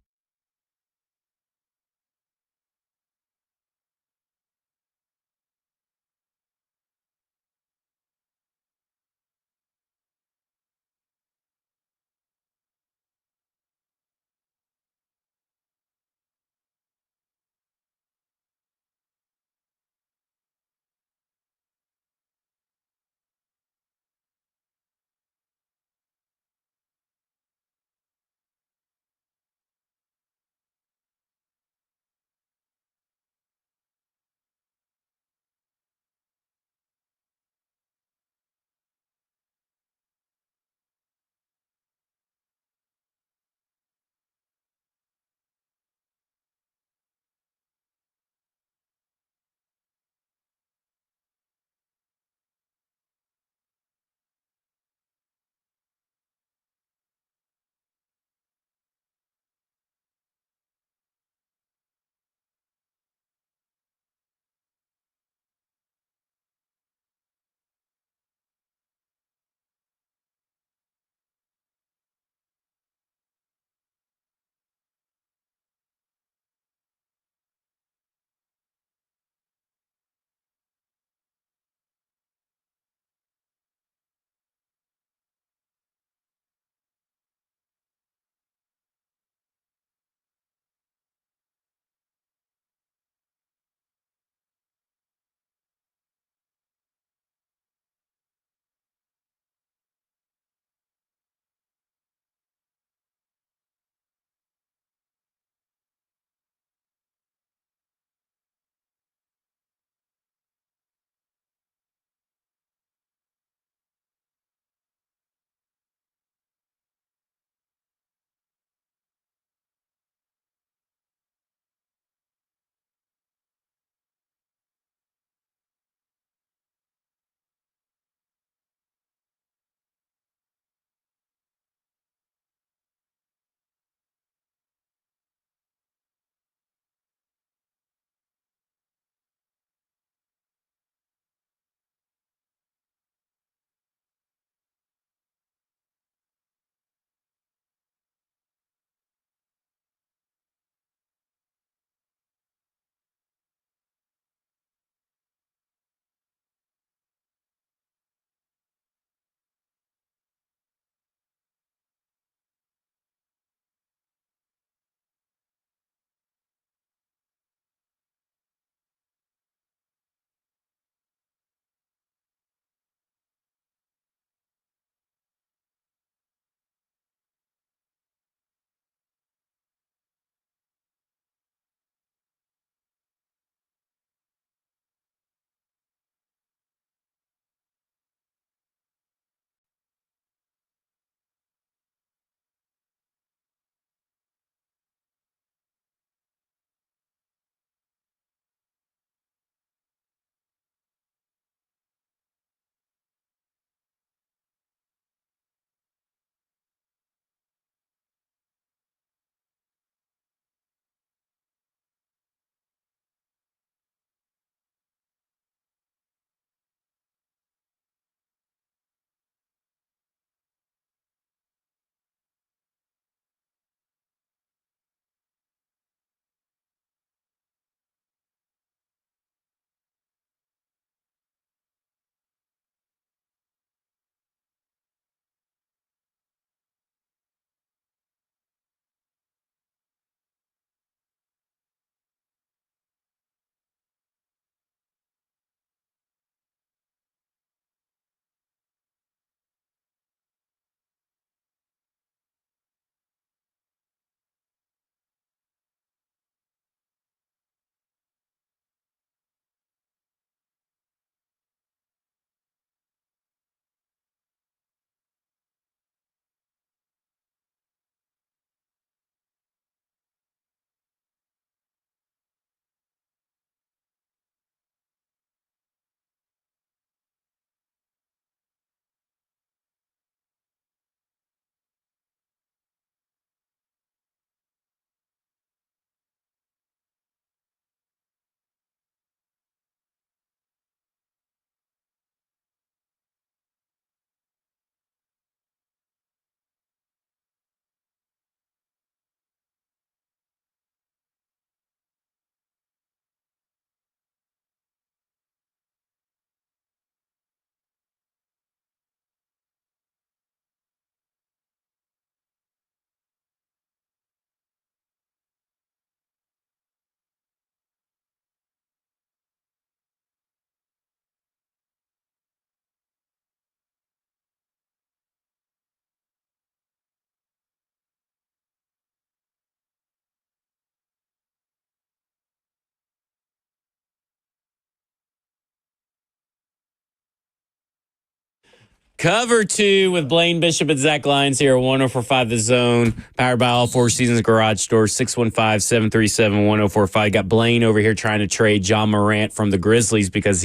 Cover 2 with Blaine Bishop and Zach Lyons here at 104.5 The Zone, powered by All Four Seasons Garage Store, 615-737-1045. Got Blaine over here trying to trade John Morant from the Grizzlies because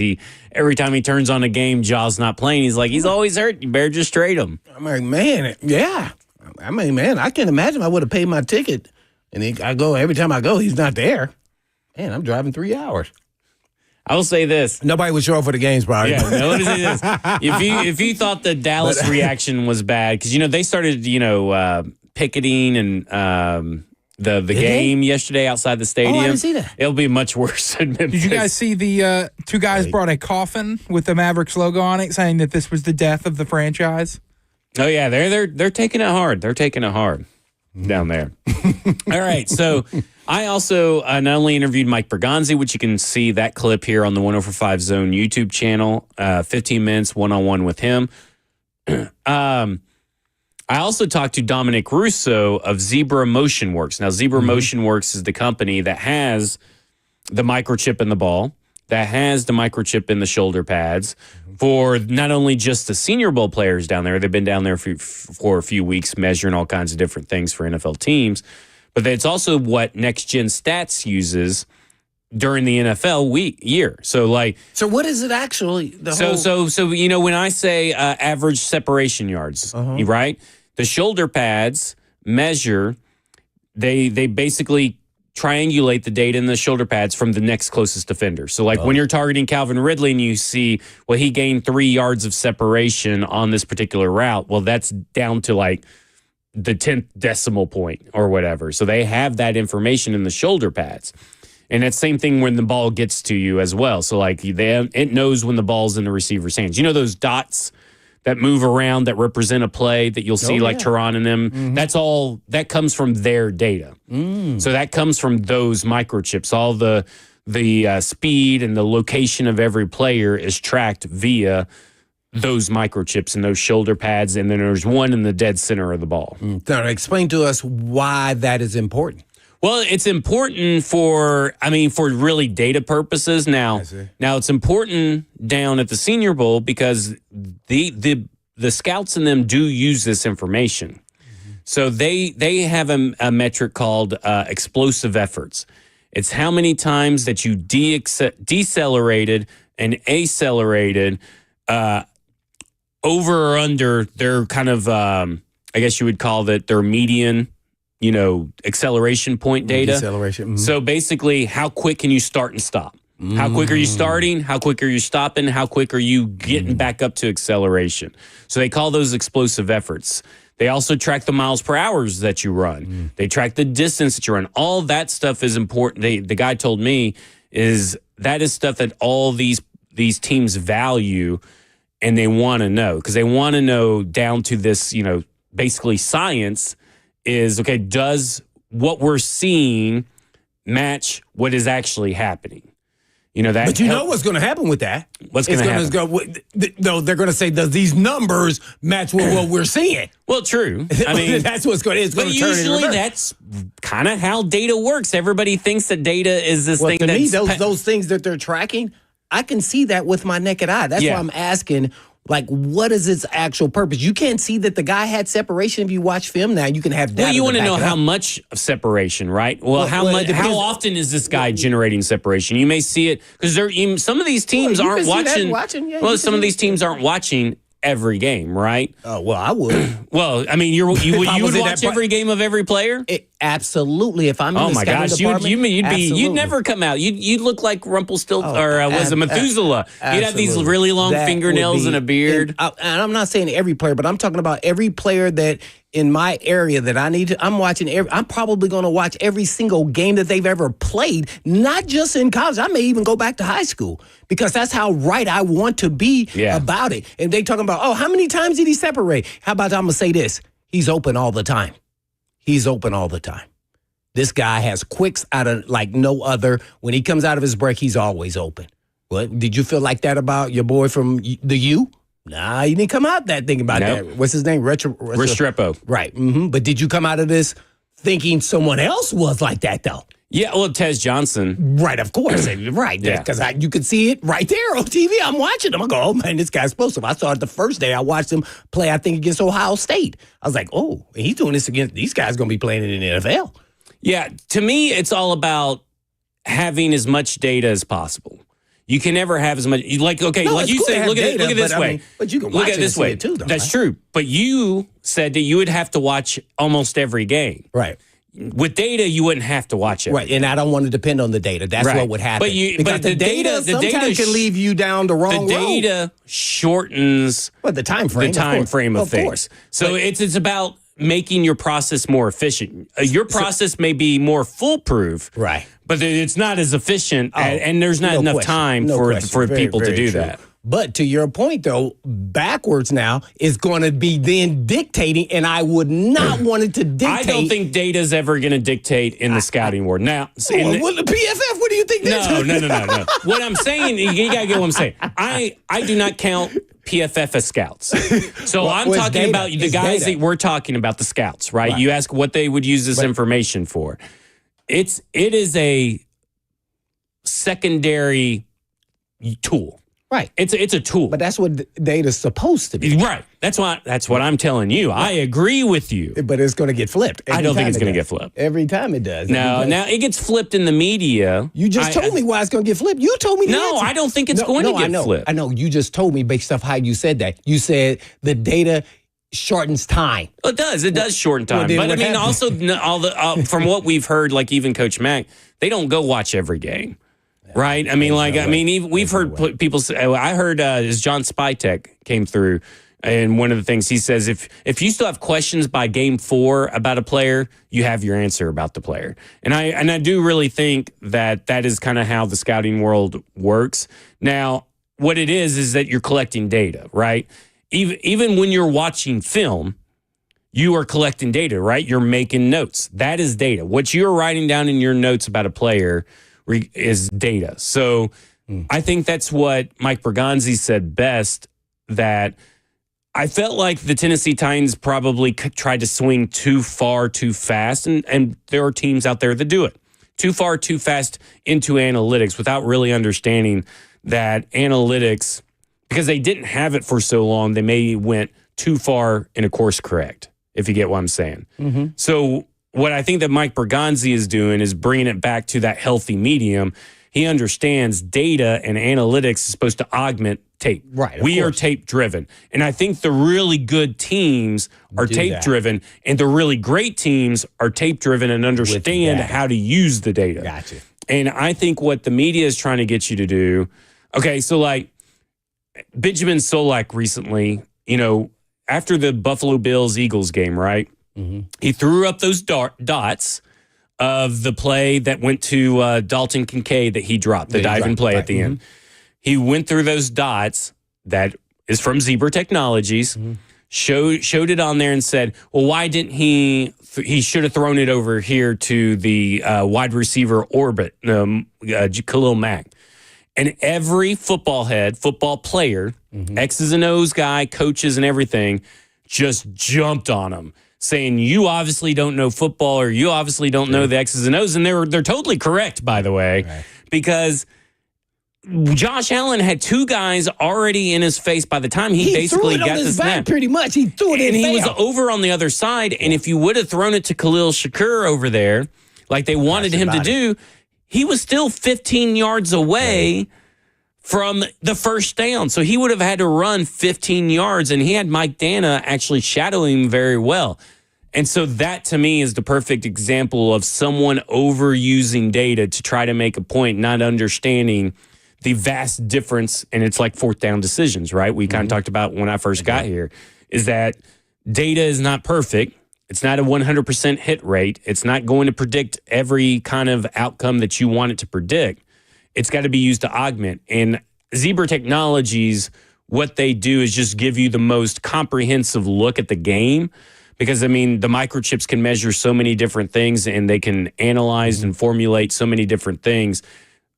every time he turns on a game, Jaw's not playing. He's like, he's always hurt. You better just trade him. I'm like, man, yeah. I mean, man, I can't imagine I would have paid my ticket. And every time I go, he's not there. Man, I'm driving 3 hours. I will say this. Nobody would show up for the games, probably. Yeah, no one say this. If you thought the Dallas reaction was bad, because they started picketing and the game yesterday outside the stadium. Oh, I didn't see that. It'll be much worse in Memphis. Did you guys see the two guys brought a coffin with the Mavericks logo on it, saying that this was the death of the franchise? Oh yeah, they're taking it hard. They're taking it hard down there. All right, so I also not only interviewed Mike Bergonzi, which you can see that clip here on the 104.5 Zone YouTube channel, 15 minutes one-on-one with him. I also talked to Dominic Russo of Zebra Motion Works. Now, Zebra Motion Works is the company that has the microchip in the ball, that has the microchip in the shoulder pads for not only just the Senior Bowl players down there. They've been down there for a few weeks measuring all kinds of different things for NFL teams. But it's also what Next Gen Stats uses during the NFL year. So what is it actually? So when I say average separation yards, right? The shoulder pads measure. They basically triangulate the data in the shoulder pads from the next closest defender. So when you're targeting Calvin Ridley and you see, well, he gained 3 yards of separation on this particular route. Well, that's down to the 10th decimal point or whatever. So they have that information in the shoulder pads. And it's same thing when the ball gets to you as well. So it knows when the ball's in the receiver's hands. You know those dots that move around that represent a play that you'll see Tehran and them? Mm-hmm. That's all, that comes from their data. So that comes from those microchips. All the speed and the location of every player is tracked via those microchips and those shoulder pads, and then there's one in the dead center of the ball. Now, explain to us why that is important. Well, it's important for really data purposes. Now it's important down at the Senior Bowl because the scouts in them do use this information. So they have a metric called explosive efforts. It's how many times that you decelerated and accelerated over or under their kind of, I guess you would call that their median, acceleration point data. Deceleration. So basically, how quick can you start and stop? How quick are you starting? How quick are you stopping? How quick are you getting back up to acceleration? So they call those explosive efforts. They also track the miles per hour that you run. They track the distance that you run. All that stuff is important. The guy told me that is stuff that all these teams value and they want to know, because they want to know down to this, basically science is, okay, does what we're seeing match what is actually happening? But know what's going to happen with that? What's going to happen? They're going to say, does these numbers match with what we're seeing? Well, true. I mean, that's what's going to turn. But usually that's kind of how data works. Everybody thinks that data is this thing. To me, those things that they're tracking, I can see that with my naked eye. That's why I'm asking, what is its actual purpose? You can't see that the guy had separation if you watch film now. You can have data. Well, you want to know how much separation, right? Well, how often is this guy generating separation? You may see it because some of these teams aren't watching. Some of these teams aren't watching every game, right? Oh, well, I would. Well, I mean, you would watch every game of every player? Absolutely. If I'm in the scouting department, you'd never come out. You'd look like Rumpelstiltskin or was it Methuselah? You'd have these really long fingernails and a beard. And I'm not saying every player, but I'm talking about every player that in my area that I'm watching. I'm probably going to watch every single game that they've ever played, not just in college. I may even go back to high school because that's how right I want to be about it. And they talking about, how many times did he separate? How about I'm going to say this? He's open all the time. He's open all the time. This guy has quicks out of like no other. When he comes out of his break, he's always open. What did you feel like that about your boy from the U? Nah, you didn't come out that thinking about that. What's his name? Restrepo. Right. Mm-hmm. But did you come out of this thinking someone else was like that, though? Yeah, well, Tez Johnson. Right, of course. Right. Yeah. Because you could see it right there on TV. I'm watching him. I go, oh, man, this guy's explosive. I saw it the first day I watched him play, I think, against Ohio State. I was like, oh, he's doing this against these guys going to be playing in the NFL. Yeah, to me, it's all about having as much data as possible. You can never have as much. Like you say, look at it this way. But you can look watch at it this way. too, though. That's true. But you said that you would have to watch almost every game. Right. With data, you wouldn't have to watch it. Right, and I don't want to depend on the data. That's Right. what would happen. But the data sometimes can leave you down the wrong road. The data shortens the time frame of things. Course. So it's about making your process more efficient. Your process may be more foolproof, right? But it's not as efficient, and there's not enough time for people to do that. But to your point, though, backwards now is going to be then dictating, and I would not want it to dictate. I don't think data's ever going to dictate in the scouting world. Now, the PFF, what do you think? No. What I'm saying, you got to get what I'm saying. I do not count PFF as scouts. So I'm talking about the guys that we're talking about, the scouts, right? You ask what they would use this information for. It is a secondary tool. Right. It's a tool. But that's what data's supposed to be. Right. That's what I'm telling you. I agree with you. But it's going to get flipped. I don't think it's going to get flipped. Every time it does. No, now it gets flipped in the media. You just told me why it's going to get flipped. You told me the answer. I don't think it's going to get flipped. I know. You just told me based off how you said that. You said the data shortens time. Well, it does. It does shorten time. But I mean, also from what we've heard, like even Coach Mack, they don't go watch every game. Right? I mean, we've heard people say, I heard as John Spytek came through, and one of the things he says, if you still have questions by game 4 about a player, you have your answer about the player. And I do really think that is kind of how the scouting world works. Now, what it is that you're collecting data, right? Even when you're watching film, you are collecting data, right? You're making notes. That is data. What you're writing down in your notes about a player is data. So I think that's what Mike Bergonzi said best, that I felt like the Tennessee Titans probably tried to swing too far too fast, and there are teams out there that do it. Too far too fast into analytics without really understanding that analytics, because they didn't have it for so long, they may went too far in a course correct, if you get what I'm saying. Mm-hmm. So what I think that Mike Bergonzi is doing is bringing it back to that healthy medium. He understands data and analytics is supposed to augment tape. Right. We are tape driven. And I think the really good teams are tape driven, and the really great teams are tape driven and understand how to use the data. Gotcha. And I think what the media is trying to get you to do, okay, so like Benjamin Solak recently, after the Buffalo Bills-Eagles game, right? Mm-hmm. He threw up those dots of the play that went to Dalton Kincaid that he dropped, the diving play at the end. He went through those dots, that is from Zebra Technologies, showed it on there and said, well, why didn't he should have thrown it over here to the wide receiver orbit, Khalil Mack. And every football player, X's and O's guy, coaches and everything, just jumped on him, saying, you obviously don't know football, or you obviously don't know the X's and O's. And they're totally correct, by the way, because Josh Allen had 2 guys already in his face by the time he basically got the snap. Pretty much, he threw it in. And he was over on the other side. And if you would have thrown it to Khalil Shakur over there, like they wanted him to do, he was still 15 yards away from the first down. So he would have had to run 15 yards, and he had Mike Dana actually shadowing him very well. And so that, to me, is the perfect example of someone overusing data to try to make a point, not understanding the vast difference. And it's like 4th down decisions, right? We kind of talked about when I first got here, is that data is not perfect. It's not a 100% hit rate. It's not going to predict every kind of outcome that you want it to predict. It's got to be used to augment. And Zebra Technologies, what they do is just give you the most comprehensive look at the game. Because, I mean, the microchips can measure so many different things, and they can analyze and formulate so many different things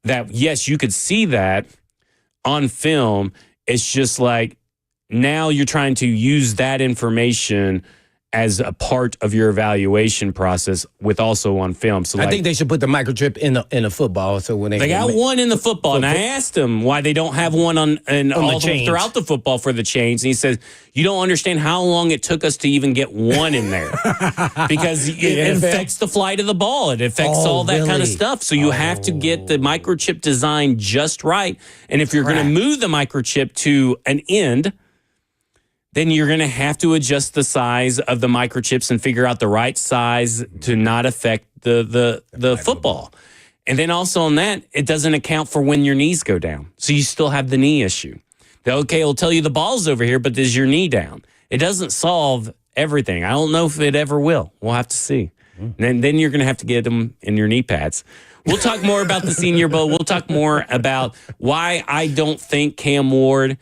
that, yes, you could see that on film. It's just like now you're trying to use that information as a part of your evaluation process with also on film. So I think they should put the microchip in the football. So when they got one in the football, and I asked him why they don't have one on all throughout the football for the chains. And he says, you don't understand how long it took us to even get one in there because it affects the flight of the ball. It affects all that kind of stuff. So you have to get the microchip design just right. And if you're going to move the microchip to an end, then you're going to have to adjust the size of the microchips and figure out the right size to not affect the football. And then also on that, it doesn't account for when your knees go down. So you still have the knee issue. It'll tell you the ball's over here, but is your knee down? It doesn't solve everything. I don't know if it ever will. We'll have to see. And then you're going to have to get them in your knee pads. We'll talk more about the Senior Bowl. We'll talk more about why I don't think Cam Ward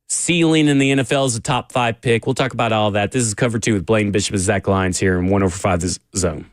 ceiling in the NFL is a top 5 pick. We'll talk about all that. This is Cover 2 with Blaine Bishop and Zach Lyons here in 105 The Zone.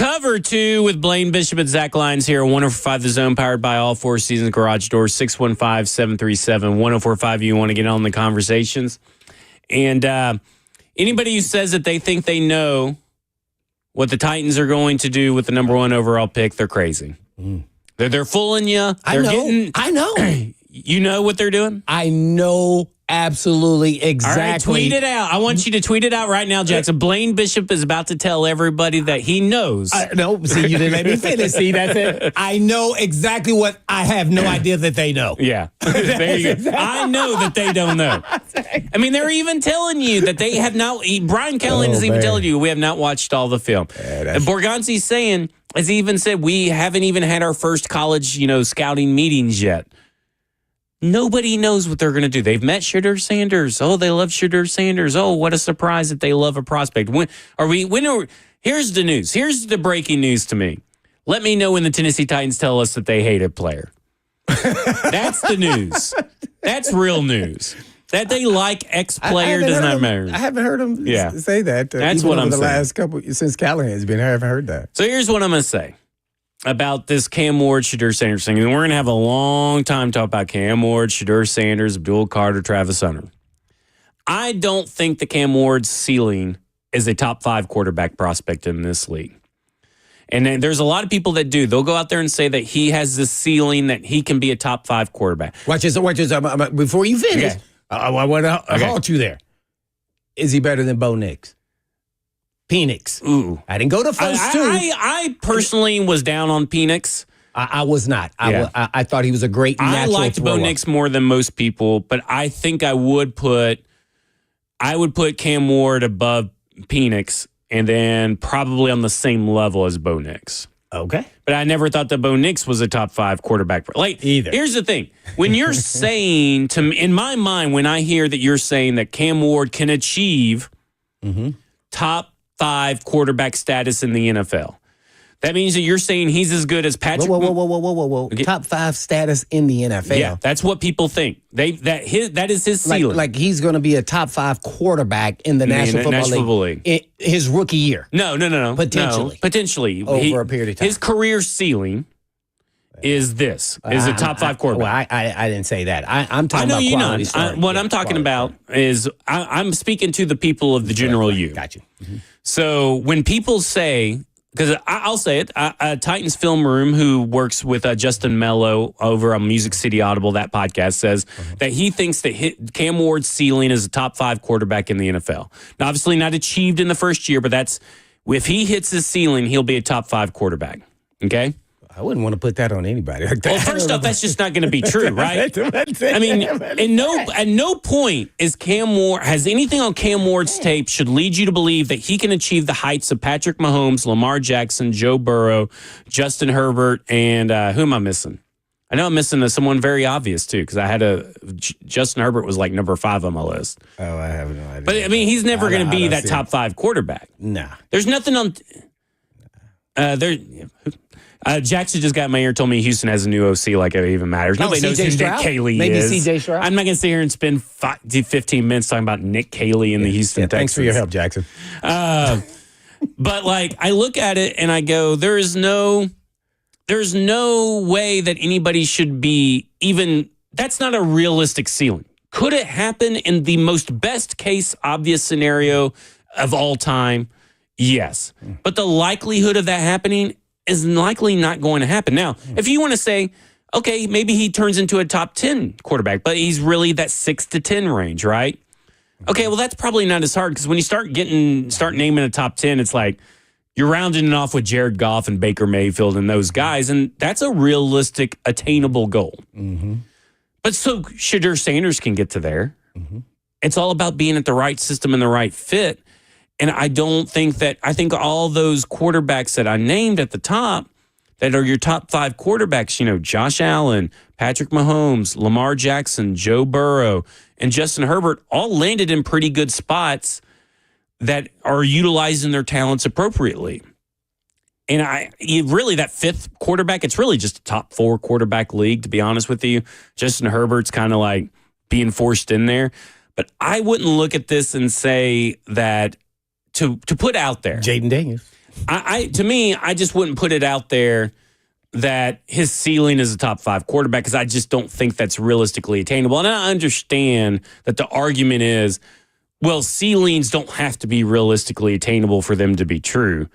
Cover 2 with Blaine Bishop and Zach Lyons here. 104.5 The Zone, powered by all Four Seasons Garage Doors. 615-737-1045. You want to get on the conversations. And anybody who says that they think they know what the Titans are going to do with the number 1 overall pick, they're crazy. They're fooling you. I know. You know what they're doing? I know absolutely exactly. All right, tweet it out. I want you to tweet it out right now, Jackson. Blaine Bishop is about to tell everybody that he knows. No, see, you didn't let me finish. See, that's it. I know exactly what I have no idea that they know. Yeah. There you go. I know that they don't know. I mean, they're even telling you that they have not. Brian Callahan is even telling you we have not watched all the film. And Borgonzi's saying, as he even said, we haven't even had our first college, scouting meetings yet. Nobody knows what they're going to do. They've met Shedeur Sanders. Oh, they love Shedeur Sanders. Oh, what a surprise that they love a prospect. Here's the news. Here's the breaking news to me. Let me know when the Tennessee Titans tell us that they hate a player. That's the news. That's real news. That they like X player does not matter. I haven't heard them say that. That's even what I'm the saying. last couple, since Callahan's been here, I haven't heard that. So here's what I'm going to say about this Cam Ward, Shedeur Sanders thing. And we're going to have a long time talk about Cam Ward, Shedeur Sanders, Abdul Carter, Travis Hunter. I don't think that Cam Ward's ceiling is a top 5 quarterback prospect in this league. And then there's a lot of people that do. They'll go out there and say that he has this ceiling that he can be a top 5 quarterback. Watch this. Before you finish, I want to halt you there. Is he better than Bo Nix? Penix. Ooh. I didn't go to first two. I personally was down on Penix. I was not. I thought he was a great natural I liked thrower. Bo Nix more than most people, but I think I would put Cam Ward above Penix and then probably on the same level as Bo Nix. Okay. But I never thought that Bo Nix was a top 5 quarterback. Either. Here's the thing. When you're saying to me, in my mind, when I hear that you're saying that Cam Ward can achieve top 5 quarterback status in the NFL, that means that you're saying he's as good as Patrick. Whoa. Okay. Top 5 status in the NFL. Yeah, that's what people think. That is his ceiling. Like he's going to be a top 5 quarterback in the National Football League. In his rookie year. No. Potentially. No, potentially. Over a period of time. His career ceiling is a top 5 quarterback. I didn't say that. I'm talking about quality. What I'm talking about is I'm speaking to the people of the general you. Got you. Mm-hmm. So when people say, because I'll say it, Titans Film Room, who works with Justin Mello over on Music City Audible, that podcast, says that he thinks that Cam Ward's ceiling is a top 5 quarterback in the NFL. Now, obviously not achieved in the first year, but if he hits his ceiling, he'll be a top 5 quarterback. Okay? I wouldn't want to put that on anybody. Well, first off, that's just not going to be true, right? I mean, at no point has anything on Cam Ward's tape should lead you to believe that he can achieve the heights of Patrick Mahomes, Lamar Jackson, Joe Burrow, Justin Herbert, and who am I missing? I know I'm missing someone very obvious, too, because I had Justin Herbert was like number 5 on my list. Oh, I have no idea. But, I mean, he's never going to be that top 5 quarterback. Nah. There's nothing on... Jackson just got in my ear, told me Houston has a new OC like it even matters. Nobody knows who Nick Caley Maybe is. C.J. Stroud? I'm not going to sit here and spend 15 minutes talking about Nick Caley in the Houston Texans. Thanks for your help, Jackson. But I look at it and I go, there's no way that anybody should be even, that's not a realistic ceiling. Could it happen in the most best case obvious scenario of all time? Yes. But the likelihood of that happening is likely not going to happen. Now, if you want to say, okay, maybe he turns into a top 10 quarterback, but he's really that 6 to 10 range, right? Okay, well, that's probably not as hard because when you start naming a top 10, it's like you're rounding it off with Jared Goff and Baker Mayfield and those guys, and that's a realistic, attainable goal. Mm-hmm. But so Shedeur Sanders can get to there. Mm-hmm. It's all about being at the right system and the right fit. And I think all those quarterbacks that I named at the top that are your top 5 quarterbacks, Josh Allen, Patrick Mahomes, Lamar Jackson, Joe Burrow, and Justin Herbert all landed in pretty good spots that are utilizing their talents appropriately. And really that 5th quarterback, it's really just a top 4 quarterback league, to be honest with you. Justin Herbert's kind of like being forced in there. But I wouldn't look at this and say that to put out there. Jaden Daniels. To me, I just wouldn't put it out there that his ceiling is a top 5 quarterback because I just don't think that's realistically attainable. And I understand that the argument is, well, ceilings don't have to be realistically attainable for them to be true.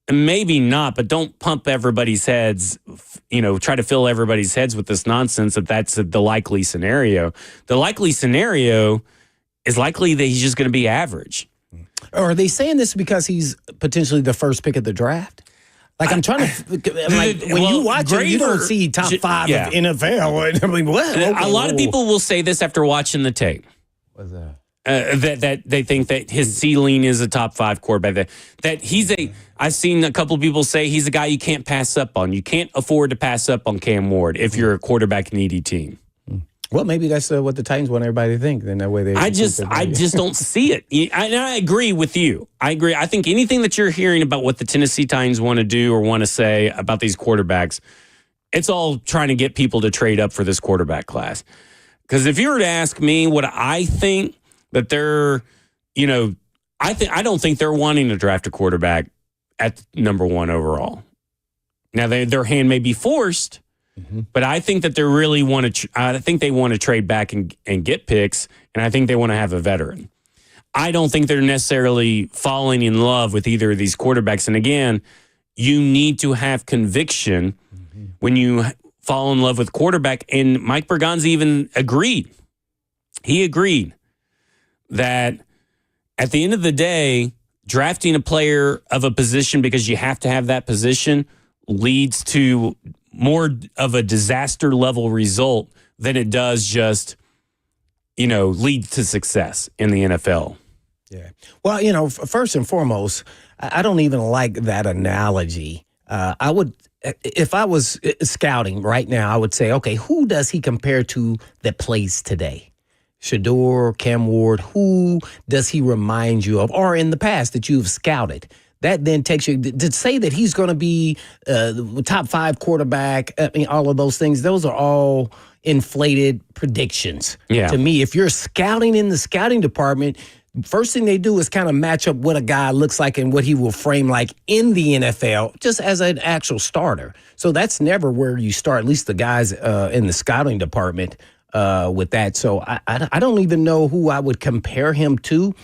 And maybe not, but don't pump everybody's heads, try to fill everybody's heads with this nonsense that that's the likely scenario. The likely scenario is likely that he's just going to be average. Or are they saying this because he's potentially the first pick of the draft? Like, I'm trying to, when you watch it, you don't see top 5 of NFL. I mean, what? A lot of people will say this after watching the tape. What's that? That they think that his ceiling is a top 5 quarterback. That I've seen a couple of people say he's a guy you can't pass up on. You can't afford to pass up on Cam Ward if you're a quarterback needy team. Well, maybe that's what the Titans want everybody to think. Then that way they. I just don't see it. And I agree with you. I agree. I think anything that you're hearing about what the Tennessee Titans want to do or want to say about these quarterbacks, it's all trying to get people to trade up for this quarterback class. Because if you were to ask me what I think that they're, I don't think they're wanting to draft a quarterback at number 1 overall. Now their hand may be forced. Mm-hmm. But I think that they really want to. I think they want to trade back and get picks, and I think they want to have a veteran. I don't think they're necessarily falling in love with either of these quarterbacks. And again, you need to have conviction when you fall in love with quarterback. And Mike Berganza even agreed. He agreed that at the end of the day, drafting a player of a position because you have to have that position leads to more of a disaster level result than it does just, lead to success in the NFL. Yeah. Well, first and foremost, I don't even like that analogy. I would, if I was scouting right now, I would say, okay, who does he compare to that plays today? Shador, Cam Ward, who does he remind you of, or in the past that you've scouted? That then takes you to say that he's going to be the top 5 quarterback. I mean, all of those things, those are all inflated predictions. Yeah. To me, if you're scouting in the scouting department, first thing they do is kind of match up what a guy looks like and what he will frame like in the NFL, just as an actual starter. So that's never where you start, at least the guys in the scouting department with that. So I don't even know who I would compare him to.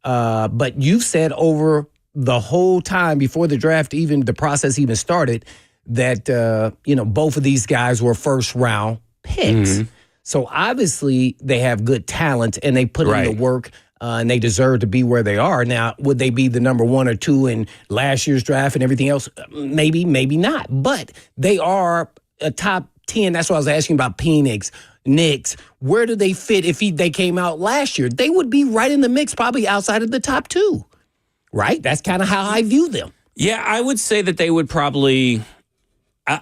But you've said over the whole time before the draft, even the process even started, that, both of these guys were first round picks. Mm-hmm. So obviously they have good talent and they put in the work and they deserve to be where they are. Now, would they be the number 1 or 2 in last year's draft and everything else? Maybe, maybe not. But they are a top 10. That's why I was asking about Penix, Knicks. Where do they fit if they came out last year? They would be right in the mix, probably outside of the top 2. Right? That's kind of how I view them. Yeah, I would say that they would probably.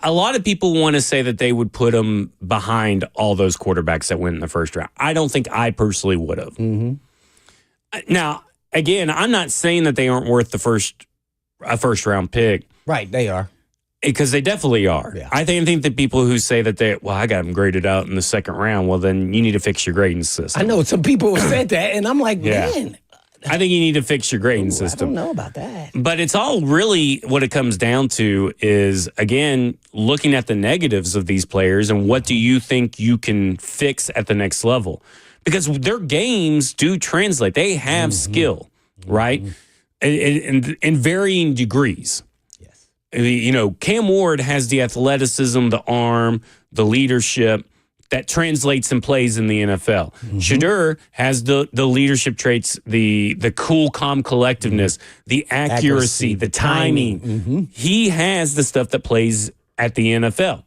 A lot of people want to say that they would put them behind all those quarterbacks that went in the first round. I don't think I personally would have. Mm-hmm. Now, again, I'm not saying that they aren't worth a first round pick. Right, they are. Because they definitely are. Yeah. I think the people who say that I got them graded out in the second round, well, then you need to fix your grading system. I know some people have said that, and I'm like, man. I think you need to fix your grading system. I don't know about that. But it's all really what it comes down to is, again, looking at the negatives of these players and what do you think you can fix at the next level? Because their games do translate. They have skill, right? In varying degrees. Yes. Cam Ward has the athleticism, the arm, the leadership that translates and plays in the NFL. Mm-hmm. Shador has the leadership traits, the cool, calm collectiveness, the accuracy, the timing. Mm-hmm. He has the stuff that plays at the NFL.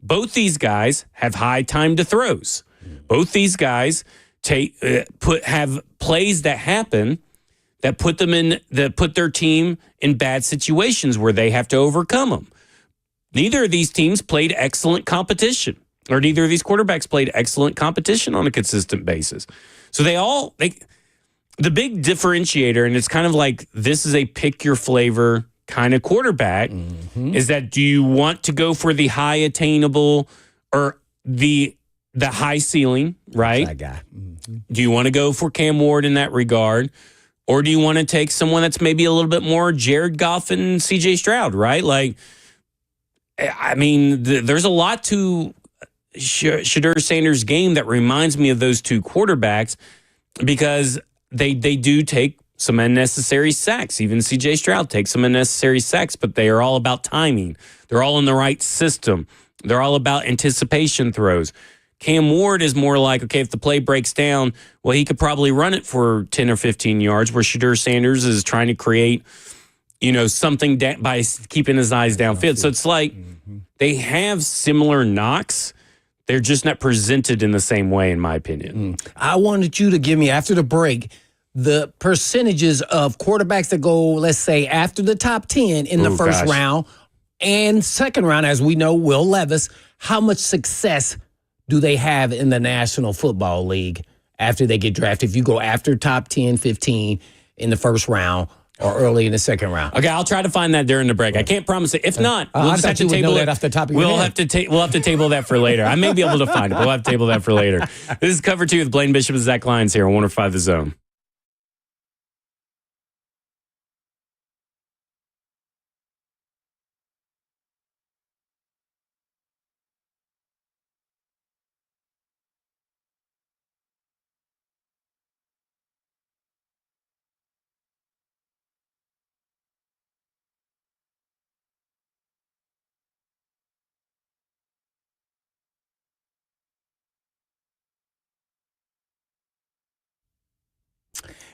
Both these guys have high time to throws. Both these guys have plays that happen that put their team in bad situations where they have to overcome them. Neither of these teams played excellent competition. Or neither of these quarterbacks played excellent competition on a consistent basis. So the big differentiator, and it's kind of like this is a pick your flavor kind of quarterback, is that do you want to go for the high attainable or the high ceiling, right? That guy. Do you want to go for Cam Ward in that regard? Or do you want to take someone that's maybe a little bit more Jared Goff and CJ Stroud, right? Like, I mean, there's a lot to Shadur Sanders' game that reminds me of those two quarterbacks because they do take some unnecessary sacks. Even CJ Stroud takes some unnecessary sacks, but they are all about timing. They're all in the right system. They're all about anticipation throws. Cam Ward is more like, okay, if the play breaks down, well, he could probably run it for 10 or 15 yards, where Shadur Sanders is trying to create, something by keeping his eyes downfield. So it's like they have similar knocks. They're just not presented in the same way, in my opinion. I wanted you to give me, after the break, the percentages of quarterbacks that go, let's say, after the top 10 in the first round and second round, as we know, Will Levis. How much success do they have in the National Football League after they get drafted? If you go after top 10, 15 in the first round or early in the second round. Okay, I'll try to find that during the break. I can't promise it. If not, we'll just have to table it off the top of your head. We'll have to table that for later. I may be able to find it. We'll have to table that for later. This is Cover 2 with Blaine Bishop and Zach Lyons here on 105 The Zone.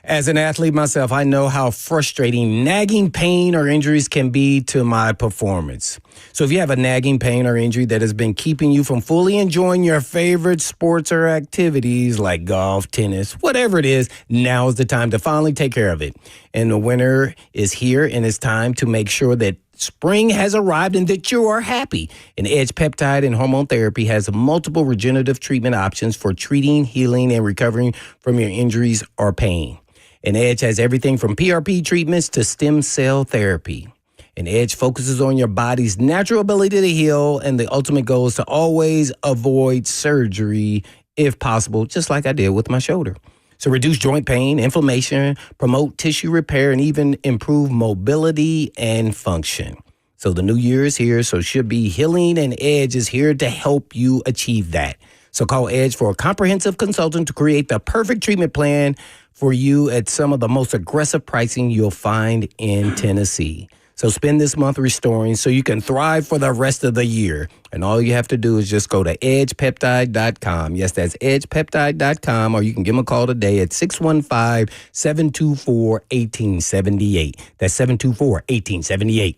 As an athlete myself, I know how frustrating nagging pain or injuries can be to my performance. So if you have a nagging pain or injury that has been keeping you from fully enjoying your favorite sports or activities like golf, tennis, whatever it is, now is the time to finally take care of it. And the winter is here, and it's time to make sure that spring has arrived and that you are happy. And Edge Peptide and Hormone Therapy has multiple regenerative treatment options for treating, healing, and recovering from your injuries or pain. And Edge has everything from PRP treatments to stem cell therapy. And Edge focuses on your body's natural ability to heal, and the ultimate goal is to always avoid surgery if possible, just like I did with my shoulder. So reduce joint pain, inflammation, promote tissue repair, and even improve mobility and function. So the new year is here, so should be healing, and Edge is here to help you achieve that. So call Edge for a comprehensive consultant to create the perfect treatment plan for you at some of the most aggressive pricing you'll find in Tennessee. So spend this month restoring so you can thrive for the rest of the year. And all you have to do is just go to edgepeptide.com. Yes, that's edgepeptide.com, or you can give them a call today at 615-724-1878. That's 724-1878.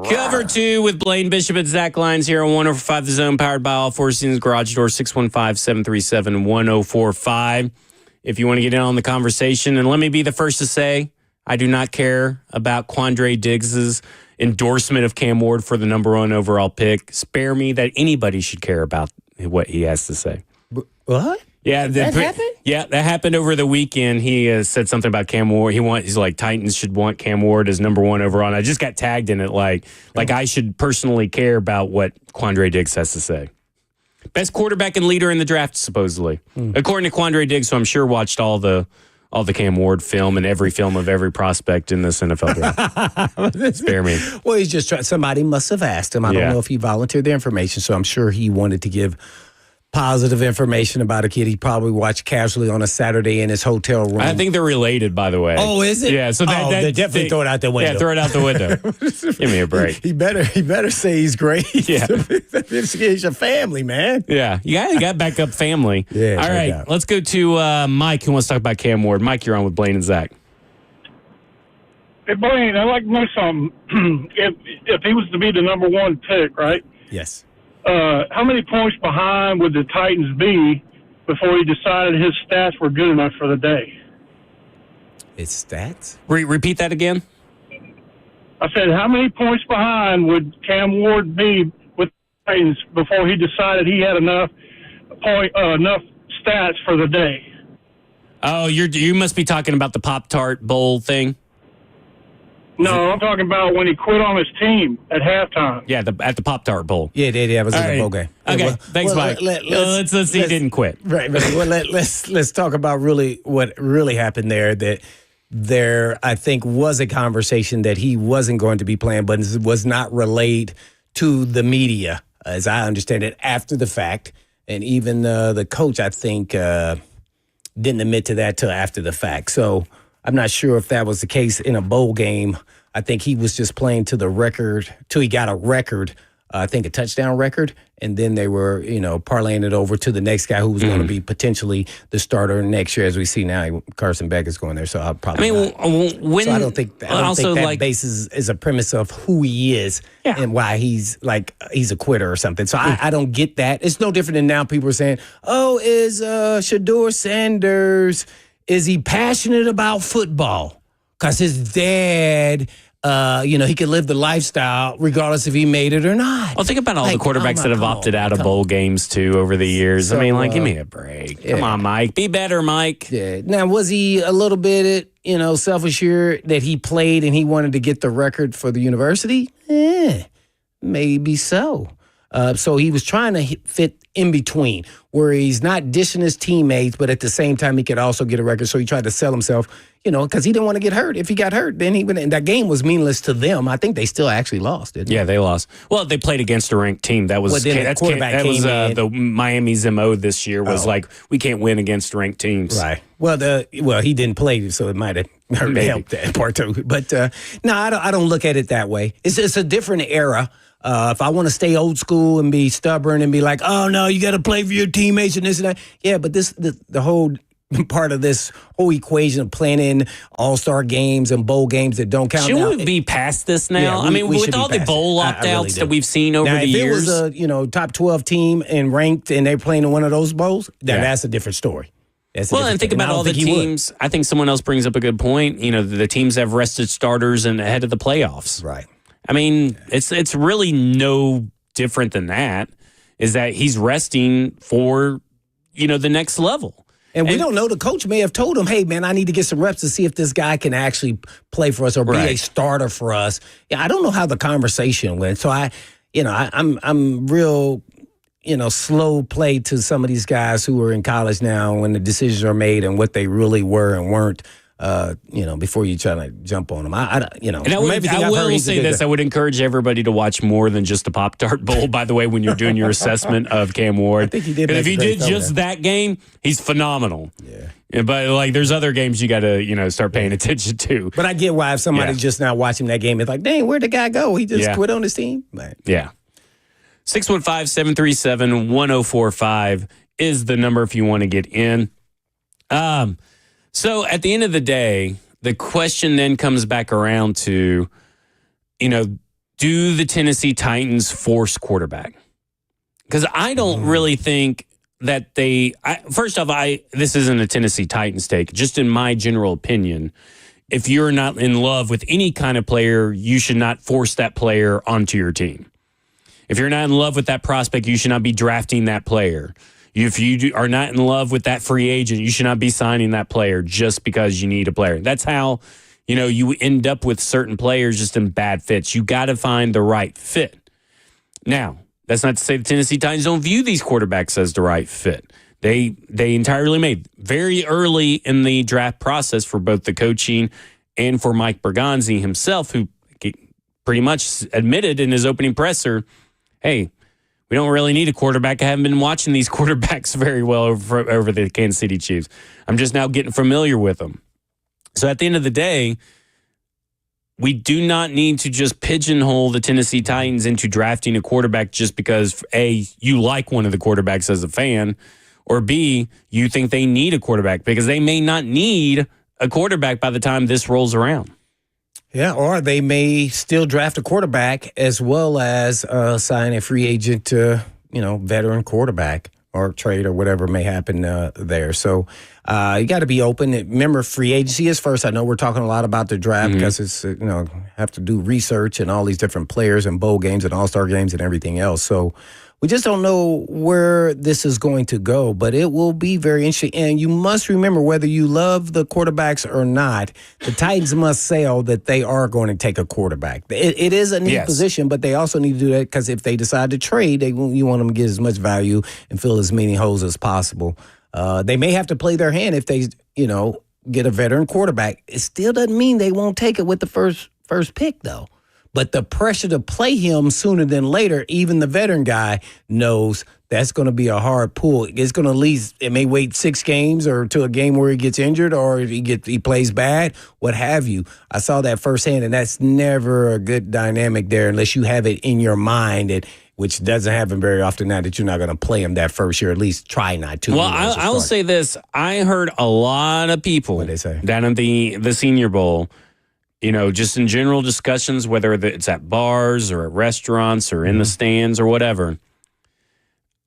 Cover 2 with Blaine Bishop and Zach Lyons here on 104.5 The Zone, powered by All Four Seasons Garage Door, 615-737-1045. If you want to get in on the conversation, and let me be the first to say, I do not care about Quandre Diggs' endorsement of Cam Ward for the number 1 overall pick. Spare me that anybody should care about what he has to say. What? Yeah, that happened? Yeah, that happened over the weekend. He said something about Cam Ward. He's like, Titans should want Cam Ward as number 1 overall. And I just got tagged in it like I should personally care about what Quandre Diggs has to say. Best quarterback and leader in the draft, supposedly, according to Quandre Diggs. So I'm sure watched all the Cam Ward film and every film of every prospect in this NFL draft. Spare me. Well, he's just trying. Somebody must have asked him. I don't know if he volunteered the information, so I'm sure he wanted to give positive information about a kid he probably watched casually on a Saturday in his hotel room. I think they're related, by the way. Oh, is it? Yeah. So they definitely throw it out the window. Yeah, throw it out the window. Give me a break. He better say he's great. Yeah. He's your family, man. Yeah, you got backup family. Yeah. All right, let's go to Mike, who wants to talk about Cam Ward. Mike, you're on with Blaine and Zach. Hey, Blaine, I'd like to know something. If he was to be the number 1 pick, right? Yes. How many points behind would the Titans be before he decided his stats were good enough for the day? His stats? Repeat that again. I said, how many points behind would Cam Ward be with the Titans before he decided he had enough stats for the day? Oh, you must be talking about the Pop-Tart Bowl thing. No, I'm talking about when he quit on his team at halftime. Yeah, at the Pop-Tart Bowl. Yeah, it was in the bowl game. Okay, Well, thanks, Mike. Let's see. He didn't quit. Right. Well, let's talk about really what really happened there. That there, I think, was a conversation that he wasn't going to be playing, but was not relayed to the media, as I understand it, after the fact. And even the coach, I think, didn't admit to that till after the fact. So I'm not sure if that was the case in a bowl game. I think he was just playing to the record till he got a record, I think a touchdown record, and then they were, parlaying it over to the next guy who was going to be potentially the starter next year. As we see now, Carson Beck is going there, so I'll probably. When so I don't think that basis is a premise of who he is and why he's a quitter or something. So I don't get that. It's no different than now people are saying, "Oh, is Shador Sanders?" Is he passionate about football? Because his dad, he could live the lifestyle regardless if he made it or not. Well, think about all the quarterbacks that have opted out of bowl games, too, over the years. So, give me a break. Come on, Mike. Be better, Mike. Yeah. Now, was he a little bit, self-assured that he played and he wanted to get the record for the university? Maybe so. So he was trying to fit in between, where he's not dishing his teammates, but at the same time he could also get a record. So he tried to sell himself, because he didn't want to get hurt. If he got hurt, then and that game was meaningless to them. I think they still actually lost, didn't they? Yeah, they lost. Well, they played against a ranked team. That was the Miami's MO this year was we can't win against ranked teams. Right. Well, he didn't play, so it might have helped that part too. But no, I don't look at it that way. It's a different era. If I want to stay old school and be stubborn and be like, oh, no, you got to play for your teammates and this and that. Yeah, but the whole part of this whole equation of playing in all-star games and bowl games that don't count. Should we be past this now? Yeah, we with all the bowl opt-outs that we've seen over the years. If it was a top 12 team and ranked and they're playing in one of those bowls, that's a different story. And think about all the teams. I think someone else brings up a good point. The teams have rested starters and ahead of the playoffs. Right. It's really no different than that, is that he's resting for, the next level. And we don't know. The coach may have told him, hey, man, I need to get some reps to see if this guy can actually play for us or be a starter for us. Yeah, I don't know how the conversation went. So I'm real, slow play to some of these guys who are in college now when the decisions are made and what they really were and weren't. Before you try to jump on them. I will say this. I would encourage everybody to watch more than just the Pop-Tart Bowl, by the way, when you're doing your assessment of Cam Ward. I think he did. If he did just that game, he's phenomenal. Yeah. But there's other games you got to, start paying attention to. But I get why if somebody's just now watching that game, it's like, dang, where'd the guy go? He just quit on his team? Right. Yeah. 615-737-1045 is the number if you want to get in. So at the end of the day, the question then comes back around to, do the Tennessee Titans force quarterback? Because I don't really think that first off, this isn't a Tennessee Titans take. Just in my general opinion, if you're not in love with any kind of player, you should not force that player onto your team. If you're not in love with that prospect, you should not be drafting that player. If you are not in love with that free agent, you should not be signing that player just because you need a player. That's how, you end up with certain players just in bad fits. You got to find the right fit. Now, that's not to say the Tennessee Titans don't view these quarterbacks as the right fit. They entirely made very early in the draft process for both the coaching and for Mike Bergonzi himself, who pretty much admitted in his opening presser, hey, we don't really need a quarterback. I haven't been watching these quarterbacks very well over the Kansas City Chiefs. I'm just now getting familiar with them. So at the end of the day, we do not need to just pigeonhole the Tennessee Titans into drafting a quarterback just because, A, you like one of the quarterbacks as a fan, or B, you think they need a quarterback, because they may not need a quarterback by the time this rolls around. Yeah, or they may still draft a quarterback as well as sign a free agent, veteran quarterback or trade or whatever may happen there. So you got to be open. Remember, free agency is first. I know we're talking a lot about the draft because it's, have to do research and all these different players and bowl games and all-star games and everything else. So we just don't know where this is going to go, but it will be very interesting. And you must remember, whether you love the quarterbacks or not, the Titans must sell that they are going to take a quarterback. It is a neat position, but they also need to do that because if they decide to trade, you want them to get as much value and fill as many holes as possible. They may have to play their hand if they, get a veteran quarterback. It still doesn't mean they won't take it with the first pick, though. But the pressure to play him sooner than later, even the veteran guy knows that's going to be a hard pull. It's going to at least, it may wait 6 games or to a game where he gets injured or if he plays bad, what have you. I saw that firsthand, and that's never a good dynamic there unless you have it in your mind, which doesn't happen very often now, that you're not going to play him that first year. At least try not to. Well, I'll say this. I heard a lot of people down at the Senior Bowl, just in general discussions, whether it's at bars or at restaurants or in the stands or whatever.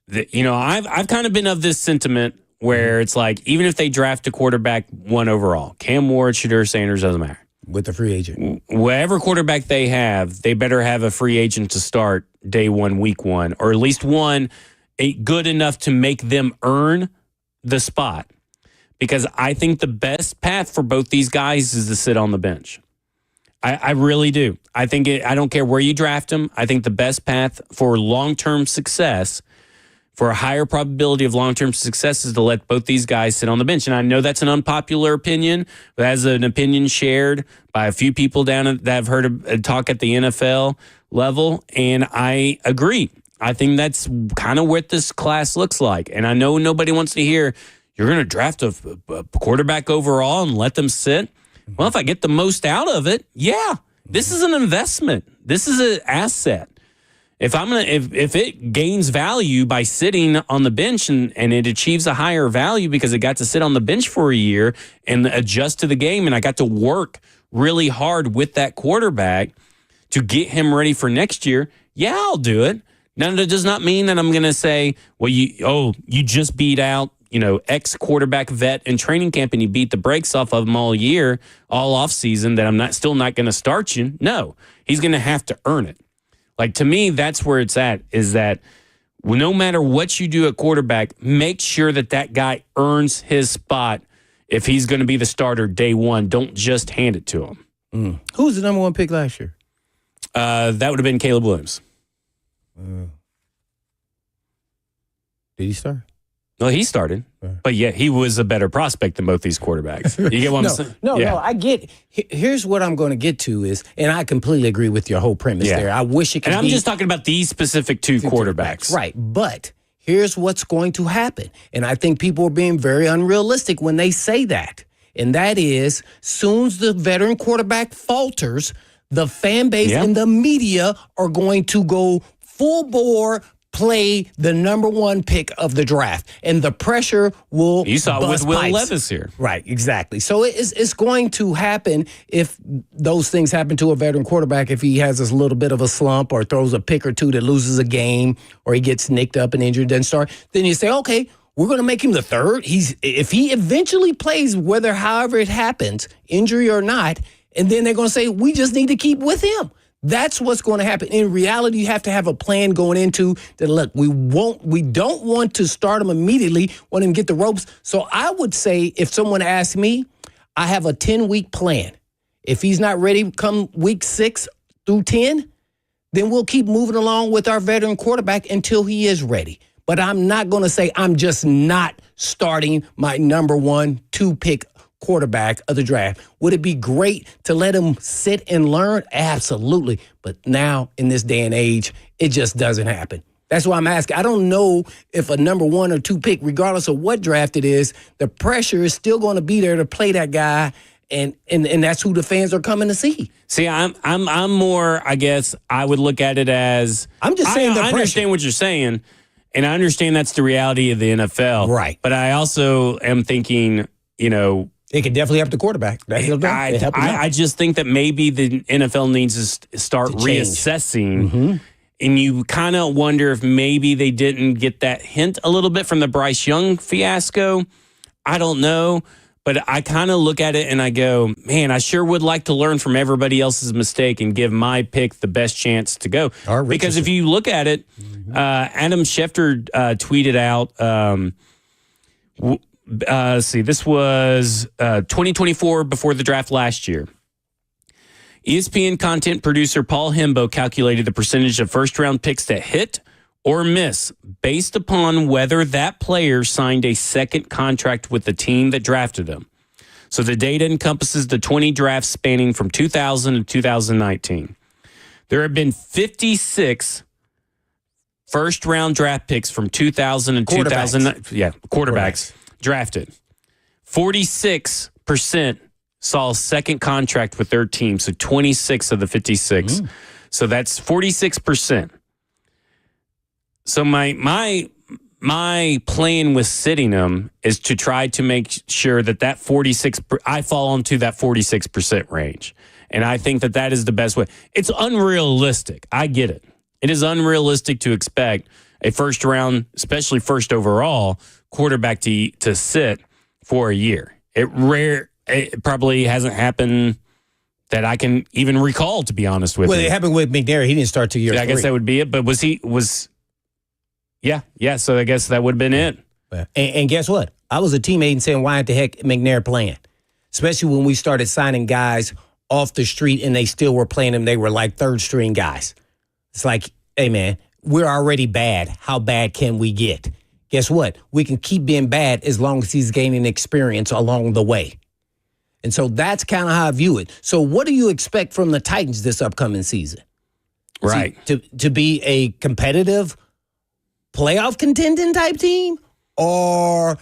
I've kind of been of this sentiment where it's like, even if they draft a quarterback 1 overall, Cam Ward, Shedeur Sanders, doesn't matter. With the free agent. Whatever quarterback they have, they better have a free agent to start day 1, week 1, or at least one good enough to make them earn the spot. Because I think the best path for both these guys is to sit on the bench. I really do. I think I don't care where you draft them. I think the best path for long-term success, for a higher probability of long-term success, is to let both these guys sit on the bench. And I know that's an unpopular opinion, but as an opinion shared by a few people that I've heard talk at the NFL level, and I agree. I think that's kind of what this class looks like. And I know nobody wants to hear, you're going to draft a quarterback overall and let them sit. Well, if I get the most out of it, this is an investment. This is an asset. If it gains value by sitting on the bench and it achieves a higher value because it got to sit on the bench for a year and adjust to the game, and I got to work really hard with that quarterback to get him ready for next year, I'll do it. Now, that does not mean that I'm going to say, well, you just beat out ex-quarterback vet in training camp and you beat the brakes off of him all year, all off season, that I'm still not going to start you. No, he's going to have to earn it. Like, to me, that's where it's at, is that no matter what you do at quarterback, make sure that guy earns his spot if he's going to be the starter day 1. Don't just hand it to him. Who was the number 1 pick last year? That would have been Caleb Williams. Did he start? Well, he started, but he was a better prospect than both these quarterbacks. You get what I'm saying? No, I get. Here's what I'm going to get to is, and I completely agree with your whole premise there. I wish it could. And I'm just talking about these specific two quarterbacks, right? But here's what's going to happen, and I think people are being very unrealistic when they say that, and that is, soon as the veteran quarterback falters, the fan base and the media are going to go full bore, play the number one pick of the draft, and the pressure will. You saw it with bust Will pipes. Levis here. Right, exactly. So it's going to happen if those things happen to a veteran quarterback, if he has this little bit of a slump or throws a pick or two that loses a game or he gets nicked up and injured, doesn't start, then you say, okay, we're going to make him the third. If he eventually plays, however it happens, injury or not, and then they're going to say, we just need to keep with him. That's what's going to happen. In reality, you have to have a plan going into that. Look, we don't want to start him immediately, want him to get the ropes. So I would say if someone asked me, I have a 10-week plan. If he's not ready come week 6 through 10, then we'll keep moving along with our veteran quarterback until he is ready. But I'm not going to say I'm just not starting my number 1, 2 pick quarterback of the draft. Would it be great to let him sit and learn? Absolutely. But now, in this day and age, it just doesn't happen. That's why I'm asking. I don't know if a number 1 or 2 pick, regardless of what draft it is, the pressure is still going to be there to play that guy, and that's who the fans are coming to see. See, I'm more, I guess, I would look at it as I'm just saying I understand what you're saying, and I understand that's the reality of the NFL. Right. But I also am thinking, it could definitely help the quarterback. I just think that maybe the NFL needs to start reassessing. And you kind of wonder if maybe they didn't get that hint a little bit from the Bryce Young fiasco. I don't know. But I kind of look at it and I go, man, I sure would like to learn from everybody else's mistake and give my pick the best chance to go. Because if you look at it, Adam Schefter tweeted out, this was 2024 before the draft last year. ESPN content producer Paul Hembo calculated the percentage of first-round picks that hit or miss based upon whether that player signed a second contract with the team that drafted him. So the data encompasses the 20 drafts spanning from 2000 to 2019. There have been 56 first-round draft picks from 2000 and 2009. Yeah, quarterbacks drafted. 46% saw a second contract with their team, so 26 of the 56. So that's 46%. So my plan with sitting them is to try to make sure that 46, I fall into that 46% range. And I think that is the best way. It's unrealistic. I get it. It is unrealistic to expect a first round, especially first overall, quarterback to sit for a year. It probably hasn't happened that I can even recall, to be honest with you. Well, it happened with McNair. He didn't start till year 3. I guess that would be it. But yeah. So I guess that would have been it. And guess what? I was a teammate and saying, why the heck McNair playing? Especially when we started signing guys off the street and they still were playing them. They were like third string guys. It's like, hey, man, we're already bad. How bad can we get? Guess what? We can keep being bad as long as he's gaining experience along the way. And so that's kind of how I view it. So what do you expect from the Titans this upcoming season? Right. To be a competitive playoff contending type team, or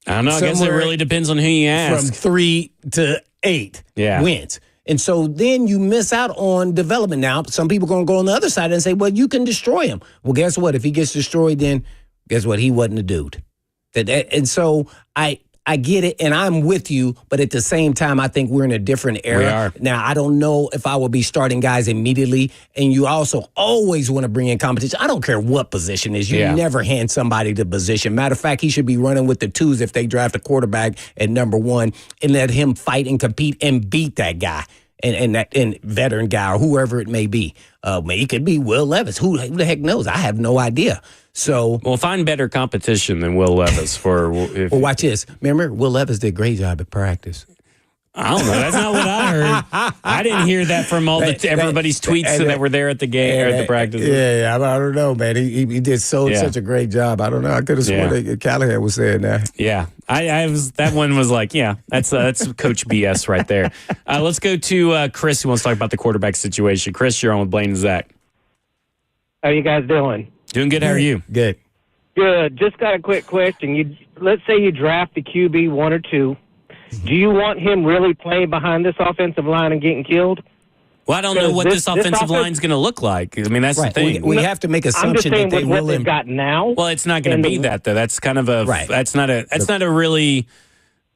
I don't know. I guess it really depends on who you ask. From 3 to 8 wins. And so then you miss out on development. Now, some people are going to go on the other side and say, well, you can destroy him. Well, guess what? If he gets destroyed, then guess what? He wasn't a dude. And so I get it, and I'm with you, but at the same time, I think we're in a different era. We are. Now, I don't know if I will be starting guys immediately, and you also always want to bring in competition. I don't care what position is. You never hand somebody the position. Matter of fact, he should be running with the 2s if they draft a quarterback at number 1 and let him fight and compete and beat that guy. And veteran guy or whoever it may be. It could be Will Levis. Who the heck knows? I have no idea. So, well, find better competition than Will Levis for. Well, watch this. Remember, Will Levis did a great job at practice. I don't know. That's not what I heard. I didn't hear that from everybody's tweets that were there at the game or at the practice. Yeah, I don't know, man. He did such a great job. I don't know. I could have sworn that Callahan was saying that. Yeah, I was. That one was like, that's Coach BS right there. Let's go to Chris, who wants to talk about the quarterback situation. Chris, you're on with Blaine and Zach. How you guys doing? Doing good. How are you? Good. Good. Just got a quick question. Let's say you draft the QB 1 or 2. Do you want him really playing behind this offensive line and getting killed? Well, I don't know what this offensive line's going to look like. I mean, that's the thing. We have to make I'm just assumption saying that they with what will. they've got now. Well, it's not going to be that though. That's kind of a that's not a really,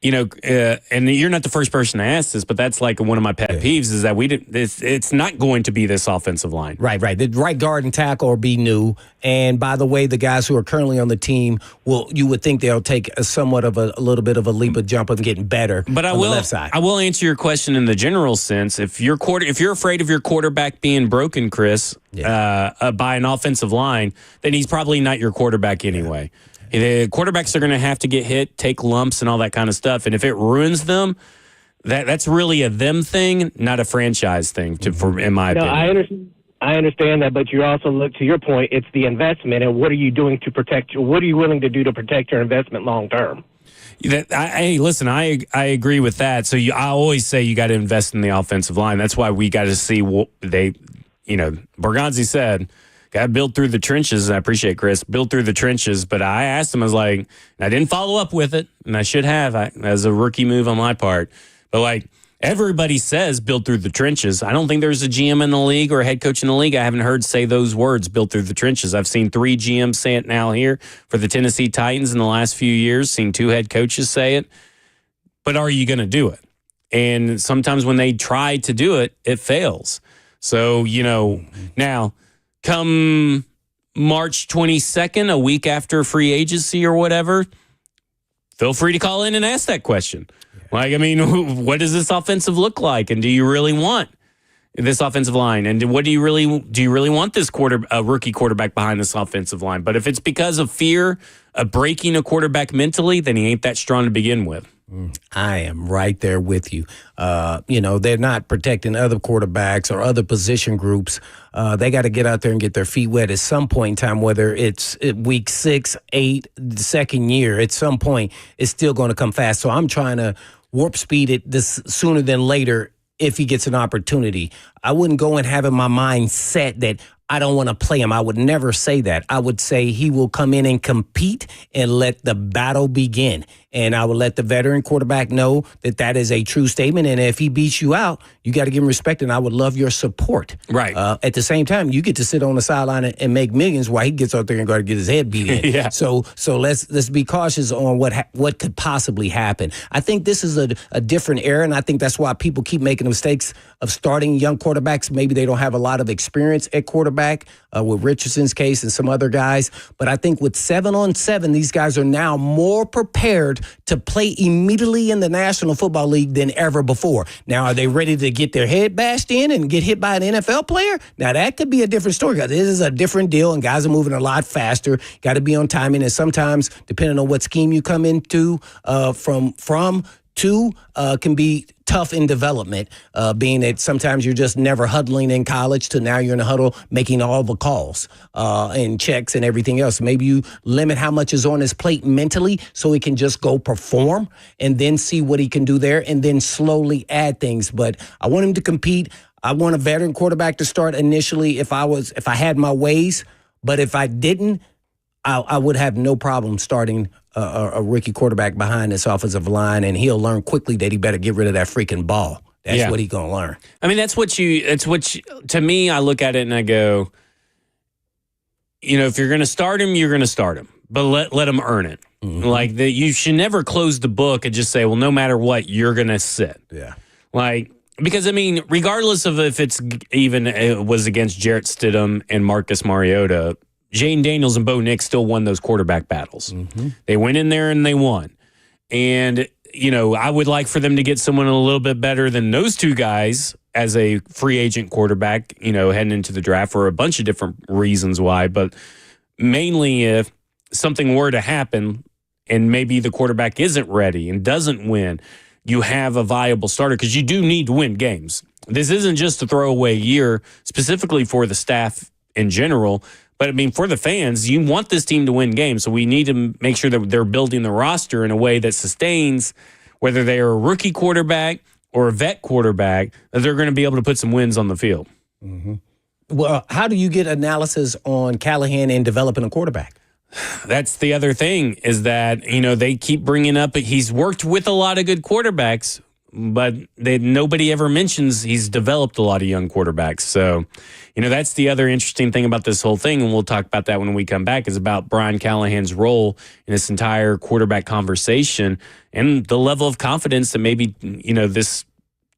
and you're not the first person to ask this, but that's like one of my pet peeves is that it's not going to be this offensive line. Right. The right guard and tackle will be new. And by the way, the guys who are currently on the team you would think they'll take a little bit of a leap of jump of getting better. But on the left side. I will answer your question in the general sense. If you're afraid of your quarterback being broken, Chris, by an offensive line, then he's probably not your quarterback anyway. The quarterbacks are going to have to get hit, take lumps, and all that kind of stuff. And if it ruins them, that's really a them thing, not a franchise thing. In my opinion. I understand that, but you also look to your point. It's the investment, and what are you doing to protect? What are you willing to do to protect your investment long term? Listen, I agree with that. So I always say you got to invest in the offensive line. That's why we got to see what Borgonzi said. Got to build through the trenches. And I appreciate Chris, build through the trenches. But I asked him, I was like, I didn't follow up with it, and I should have. As a rookie move on my part. But everybody says build through the trenches. I don't think there's a GM in the league or a head coach in the league I haven't heard say those words, build through the trenches. I've seen 3 GMs say it now here for the Tennessee Titans in the last few years, seen 2 head coaches say it. But are you going to do it? And sometimes when they try to do it, it fails. So, now come March 22nd, a week after free agency or whatever, feel free to call in and ask that question. What does this offensive look like? And do you really want this offensive line? And do you really want this rookie quarterback behind this offensive line? But if it's because of fear of breaking a quarterback mentally, then he ain't that strong to begin with. I am right there with you. They're not protecting other quarterbacks or other position groups. They got to get out there and get their feet wet at some point in time, whether it's week 6, 8, the second year. At some point, it's still going to come fast. So I'm trying to warp speed it this sooner than later if he gets an opportunity. I wouldn't go and have in my mind set that I don't want to play him. I would never say that. I would say he will come in and compete and let the battle begin. And I would let the veteran quarterback know that is a true statement. And if he beats you out, you got to give him respect. And I would love your support. Right. At the same time, you get to sit on the sideline and make millions while he gets out there and go to get his head beat in. Yeah. So let's be cautious on what could possibly happen. I think this is a different era, and I think that's why people keep making mistakes of starting young quarterbacks. Maybe they don't have a lot of experience at quarterback with Richardson's case and some other guys. But I think with 7-on-7, these guys are now more prepared to play immediately in the National Football League than ever before. Now, are they ready to get their head bashed in and get hit by an NFL player? Now, that could be a different story because this is a different deal and guys are moving a lot faster. Got to be on timing. And sometimes, depending on what scheme you come into can be tough in development, being that sometimes you're just never huddling in college to now you're in a huddle making all the calls and checks and everything else. Maybe you limit how much is on his plate mentally so he can just go perform and then see what he can do there and then slowly add things. But I want him to compete. I want a veteran quarterback to start initially if I had my ways. But if I didn't, I would have no problem starting a rookie quarterback behind this offensive line, and he'll learn quickly that he better get rid of that freaking ball. That's what he's going to learn. I mean, to me, I look at it and I go, if you're going to start him, you're going to start him, but let him earn it. Mm-hmm. You should never close the book and just say, well, no matter what, you're going to sit. Yeah. Because, regardless of if it was against Jarrett Stidham and Marcus Mariota, Jane Daniels and Bo Nix still won those quarterback battles. Mm-hmm. They went in there and they won. And, I would like for them to get someone a little bit better than those two guys as a free agent quarterback, heading into the draft for a bunch of different reasons why. But mainly if something were to happen and maybe the quarterback isn't ready and doesn't win, you have a viable starter because you do need to win games. This isn't just a throwaway year specifically for the staff in general. But, for the fans, you want this team to win games, so we need to make sure that they're building the roster in a way that sustains, whether they are a rookie quarterback or a vet quarterback, that they're going to be able to put some wins on the field. Mm-hmm. Well, how do you get analysis on Callahan in developing a quarterback? That's the other thing is that, they keep bringing up, he's worked with a lot of good quarterbacks. but nobody ever mentions he's developed a lot of young quarterbacks. So, that's the other interesting thing about this whole thing, and we'll talk about that when we come back, is about Brian Callahan's role in this entire quarterback conversation and the level of confidence that maybe, this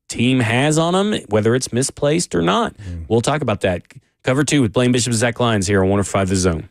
team has on him, whether it's misplaced or not. We'll talk about that. Cover 2 with Blaine Bishop, Zach Lyons here on 105 The Zone.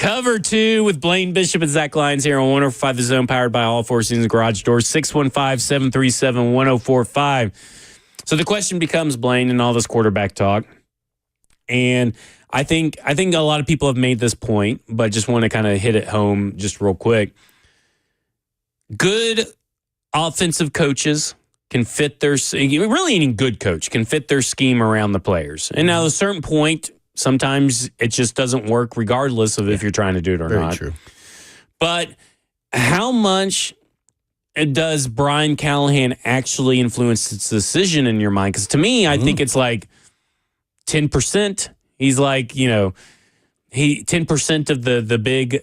Cover 2 with Blaine Bishop and Zach Lyons here on 105 The Zone, powered by All Four Seasons Garage Doors, 615-737-1045. So the question becomes, Blaine, and all this quarterback talk, and I think a lot of people have made this point, but just want to kind of hit it home just real quick. Good offensive coaches can fit really any good coach can fit their scheme around the players. And now at a certain point, sometimes it just doesn't work regardless of if you're trying to do it or not. Very true. But how much does Brian Callahan actually influence his decision in your mind? Because to me, I think it's like 10%. He's like, 10% of the big,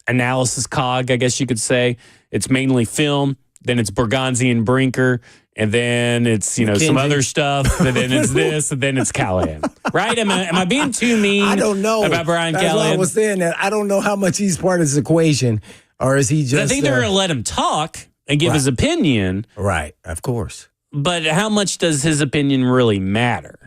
analysis cog, I guess you could say. It's mainly film. Then it's Bergonzi and Brinker. And then it's, some other stuff. And then it's this. And then it's Callahan. Right? Am I being too mean? I don't know. About Brian That's Callahan? Why I was saying that. I don't know how much he's part of this equation. Or is he just... I think they're going to let him talk and give his opinion. Right. Of course. But how much does his opinion really matter?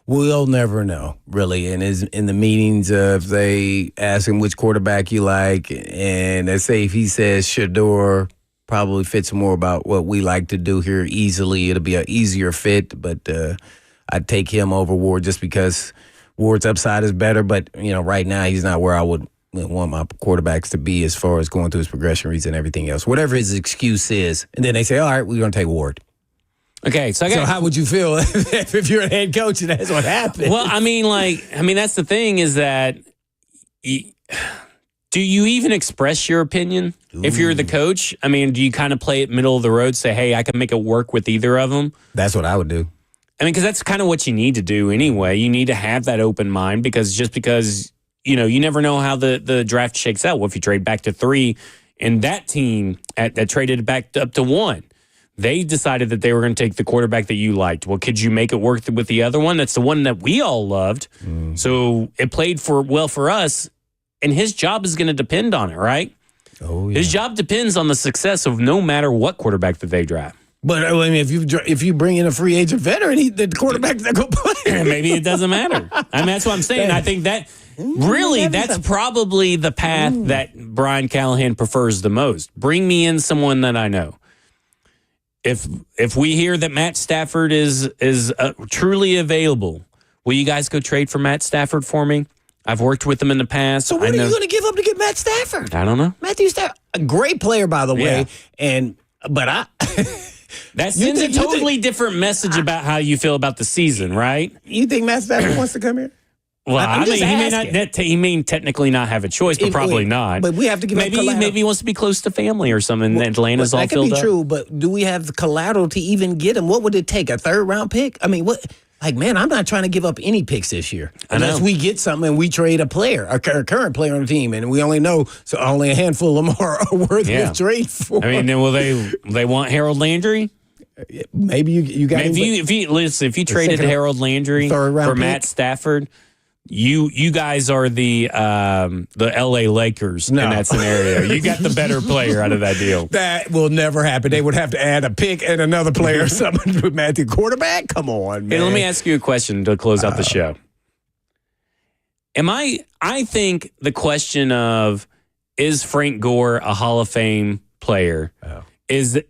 We'll never know, really. And in the meetings, if they ask him which quarterback you like, and let's say if he says Shador probably fits more about what we like to do here easily, it'll be an easier fit. But I'd take him over Ward just because Ward's upside is better. But, right now he's not where I would want my quarterbacks to be as far as going through his progression reads and everything else. Whatever his excuse is. And then they say, all right, we're going to take Ward. Okay, so how would you feel if you're a head coach and that's what happened? Well, that's the thing is that do you even express your opinion if you're the coach? I mean, do you kind of play it middle of the road, say, hey, I can make it work with either of them? That's what I would do. I mean, because that's kind of what you need to do anyway. You need to have that open mind because you never know how the draft shakes out. Well, if you trade back to 3 and that team that traded back up to 1, they decided that they were going to take the quarterback that you liked. Well, could you make it work with the other one? That's the one that we all loved. So it played well for us, and his job is going to depend on it, right? Oh, yeah. His job depends on the success of no matter what quarterback that they draft. But I mean, if you bring in a free agent veteran, the quarterback's not going to play. Maybe it doesn't matter. I mean, that's what I'm saying. I think that really that's probably the path that Brian Callahan prefers the most. Bring me in someone that I know. If we hear that Matt Stafford is truly available, will you guys go trade for Matt Stafford for me? I've worked with him in the past. So what are you going to give up to get Matt Stafford? I don't know. Matthew Stafford, a great player, by the way. But that sends a totally different message about how you feel about the season, right? You think Matt Stafford wants to come here? Well, he may technically not have a choice, but probably not. But we have to give maybe he wants to be close to family or something. Well, Atlanta's all filled up. That could be true, but do we have the collateral to even get him? What would it take? A 3rd-round pick? I mean, what? Like, man, I'm not trying to give up any picks this year unless we get something and we trade a player, a current player on the team, and we only know so only a handful of them are worthy of trade for. I mean, then will they want Harold Landry? Maybe you got. If you traded Harold Landry for Matt Stafford. You guys are the LA Lakers in that scenario. You got the better player out of that deal. That will never happen. They would have to add a pick and another player or something with Matthew quarterback. Come on, man. Hey, let me ask you a question to close out the show. I think the question of is Frank Gore a Hall of Fame player is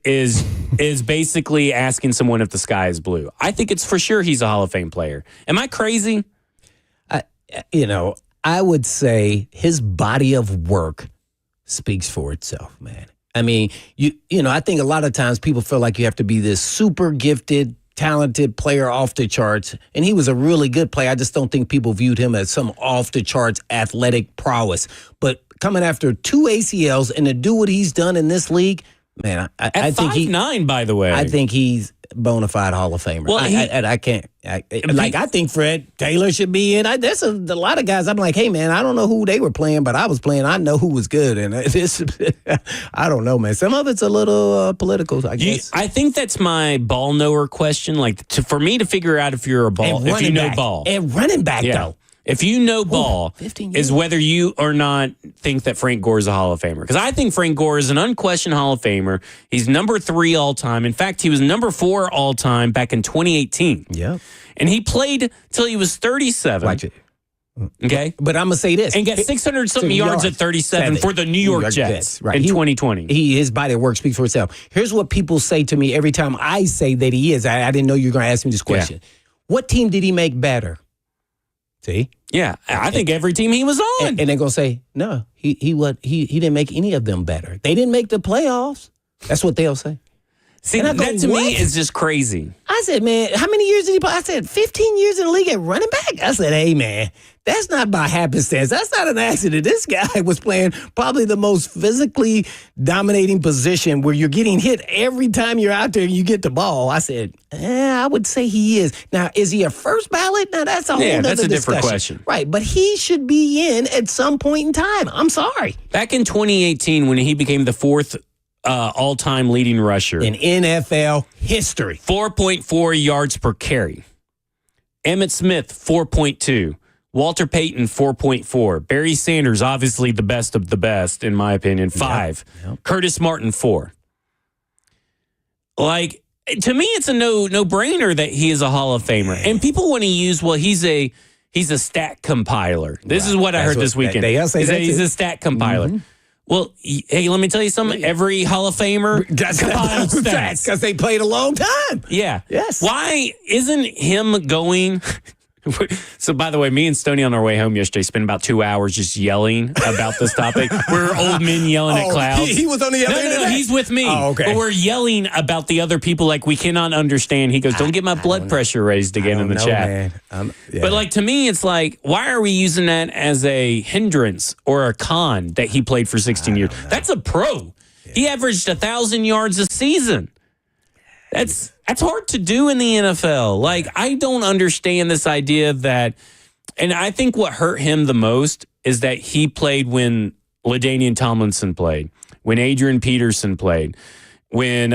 basically asking someone if the sky is blue. I think it's for sure he's a Hall of Fame player. Am I crazy? I would say his body of work speaks for itself, man. I mean, I think a lot of times people feel like you have to be this super gifted, talented player off the charts, and he was a really good player. I just don't think people viewed him as some off the charts athletic prowess. But coming after 2 ACLs and to do what he's done in this league, man, I think 5'9", by the way. I think he's bona fide Hall of Famer. Well, I think Fred Taylor should be in. There's a lot of guys. I'm like, hey man, I don't know who they were playing, but I was playing. I know who was good, and this, I don't know, man. Some of it's a little political, I guess. I think that's my ball knower question. Like for me to figure out if you're a ball, if you know ball, and running back though. If you know ball, is whether you or not think that Frank Gore is a Hall of Famer. Because I think Frank Gore is an unquestioned Hall of Famer. He's number 3 all time. In fact, he was number 4 all time back in 2018. Yeah. And he played till he was 37. Watch it. Okay. But I'm going to say this. And got 600-something yards at 37 for the New York Jets in 2020. His body of work speaks for itself. Here's what people say to me every time I say that he is. I didn't know you were going to ask me this question. Yeah. What team did he make better? See? Yeah, I think every team he was on. And they're going to say, no, he didn't make any of them better. They didn't make the playoffs. That's what they'll say. See, that to me is just crazy. I said, man, how many years did he play? I said, 15 years in the league at running back? I said, hey, man, that's not by happenstance. That's not an accident. This guy was playing probably the most physically dominating position where you're getting hit every time you're out there and you get the ball. I said, I would say he is. Now, is he a first ballot? Now, that's a whole other that's a discussion. different question. Right, but he should be in at some point in time. I'm sorry. Back in 2018 when he became the fourth all-time leading rusher in NFL history. 4.4 yards per carry. Emmitt Smith, 4.2. Walter Payton, 4.4. Barry Sanders, obviously the best of the best, in my opinion, 5. Yep. Curtis Martin, 4. Like, to me, it's a no-brainer that he is a Hall of Famer. Man. And people want to use, he's a stat compiler. This is what I heard this weekend. He's a stat compiler. Mm-hmm. Well, hey, let me tell you something. Every Hall of Famer compiles stats. Because they played a long time. Yeah. Yes. Why isn't him going... So, by the way, me and Stoney on our way home yesterday spent about 2 hours just yelling about this topic. We're old men yelling at clouds. He was on the other end of that? He's with me. Oh, okay. But we're yelling about the other people like we cannot understand. He goes, don't get my blood pressure raised again in the chat. Man. But like to me, it's like, why are we using that as a hindrance or a con that he played for 16 years? That's a pro. Yeah. He averaged 1,000 yards a season. That's hard to do in the NFL. Like, I don't understand this idea that, and I think what hurt him the most is that he played when LaDainian Tomlinson played, when Adrian Peterson played, when,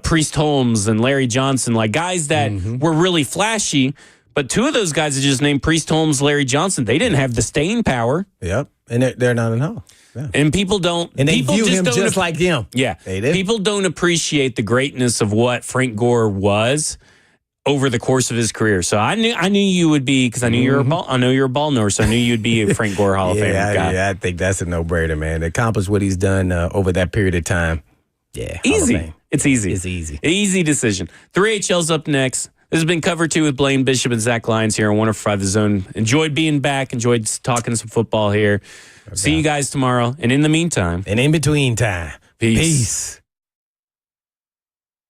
Priest Holmes and Larry Johnson, like guys that were really flashy, but two of those guys that just named Priest Holmes, Larry Johnson, they didn't have the staying power. Yep, and they're not in Hall. Yeah. And people don't. And they people view him just like him. Yeah. People don't appreciate the greatness of what Frank Gore was over the course of his career. So I knew you would be, because I knew you're a ball knower, so I knew you'd be a Frank Gore Hall of Fame guy. Yeah, I think that's a no-brainer, man. To accomplish what he's done over that period of time. Yeah. Easy. It's easy. It's easy. Easy decision. 3HL's up next. This has been Cover 2 with Blaine Bishop and Zach Lyons here on 105 The Zone. Enjoyed being back. Enjoyed talking some football here. See you guys tomorrow. And in the meantime. And in between time. Peace.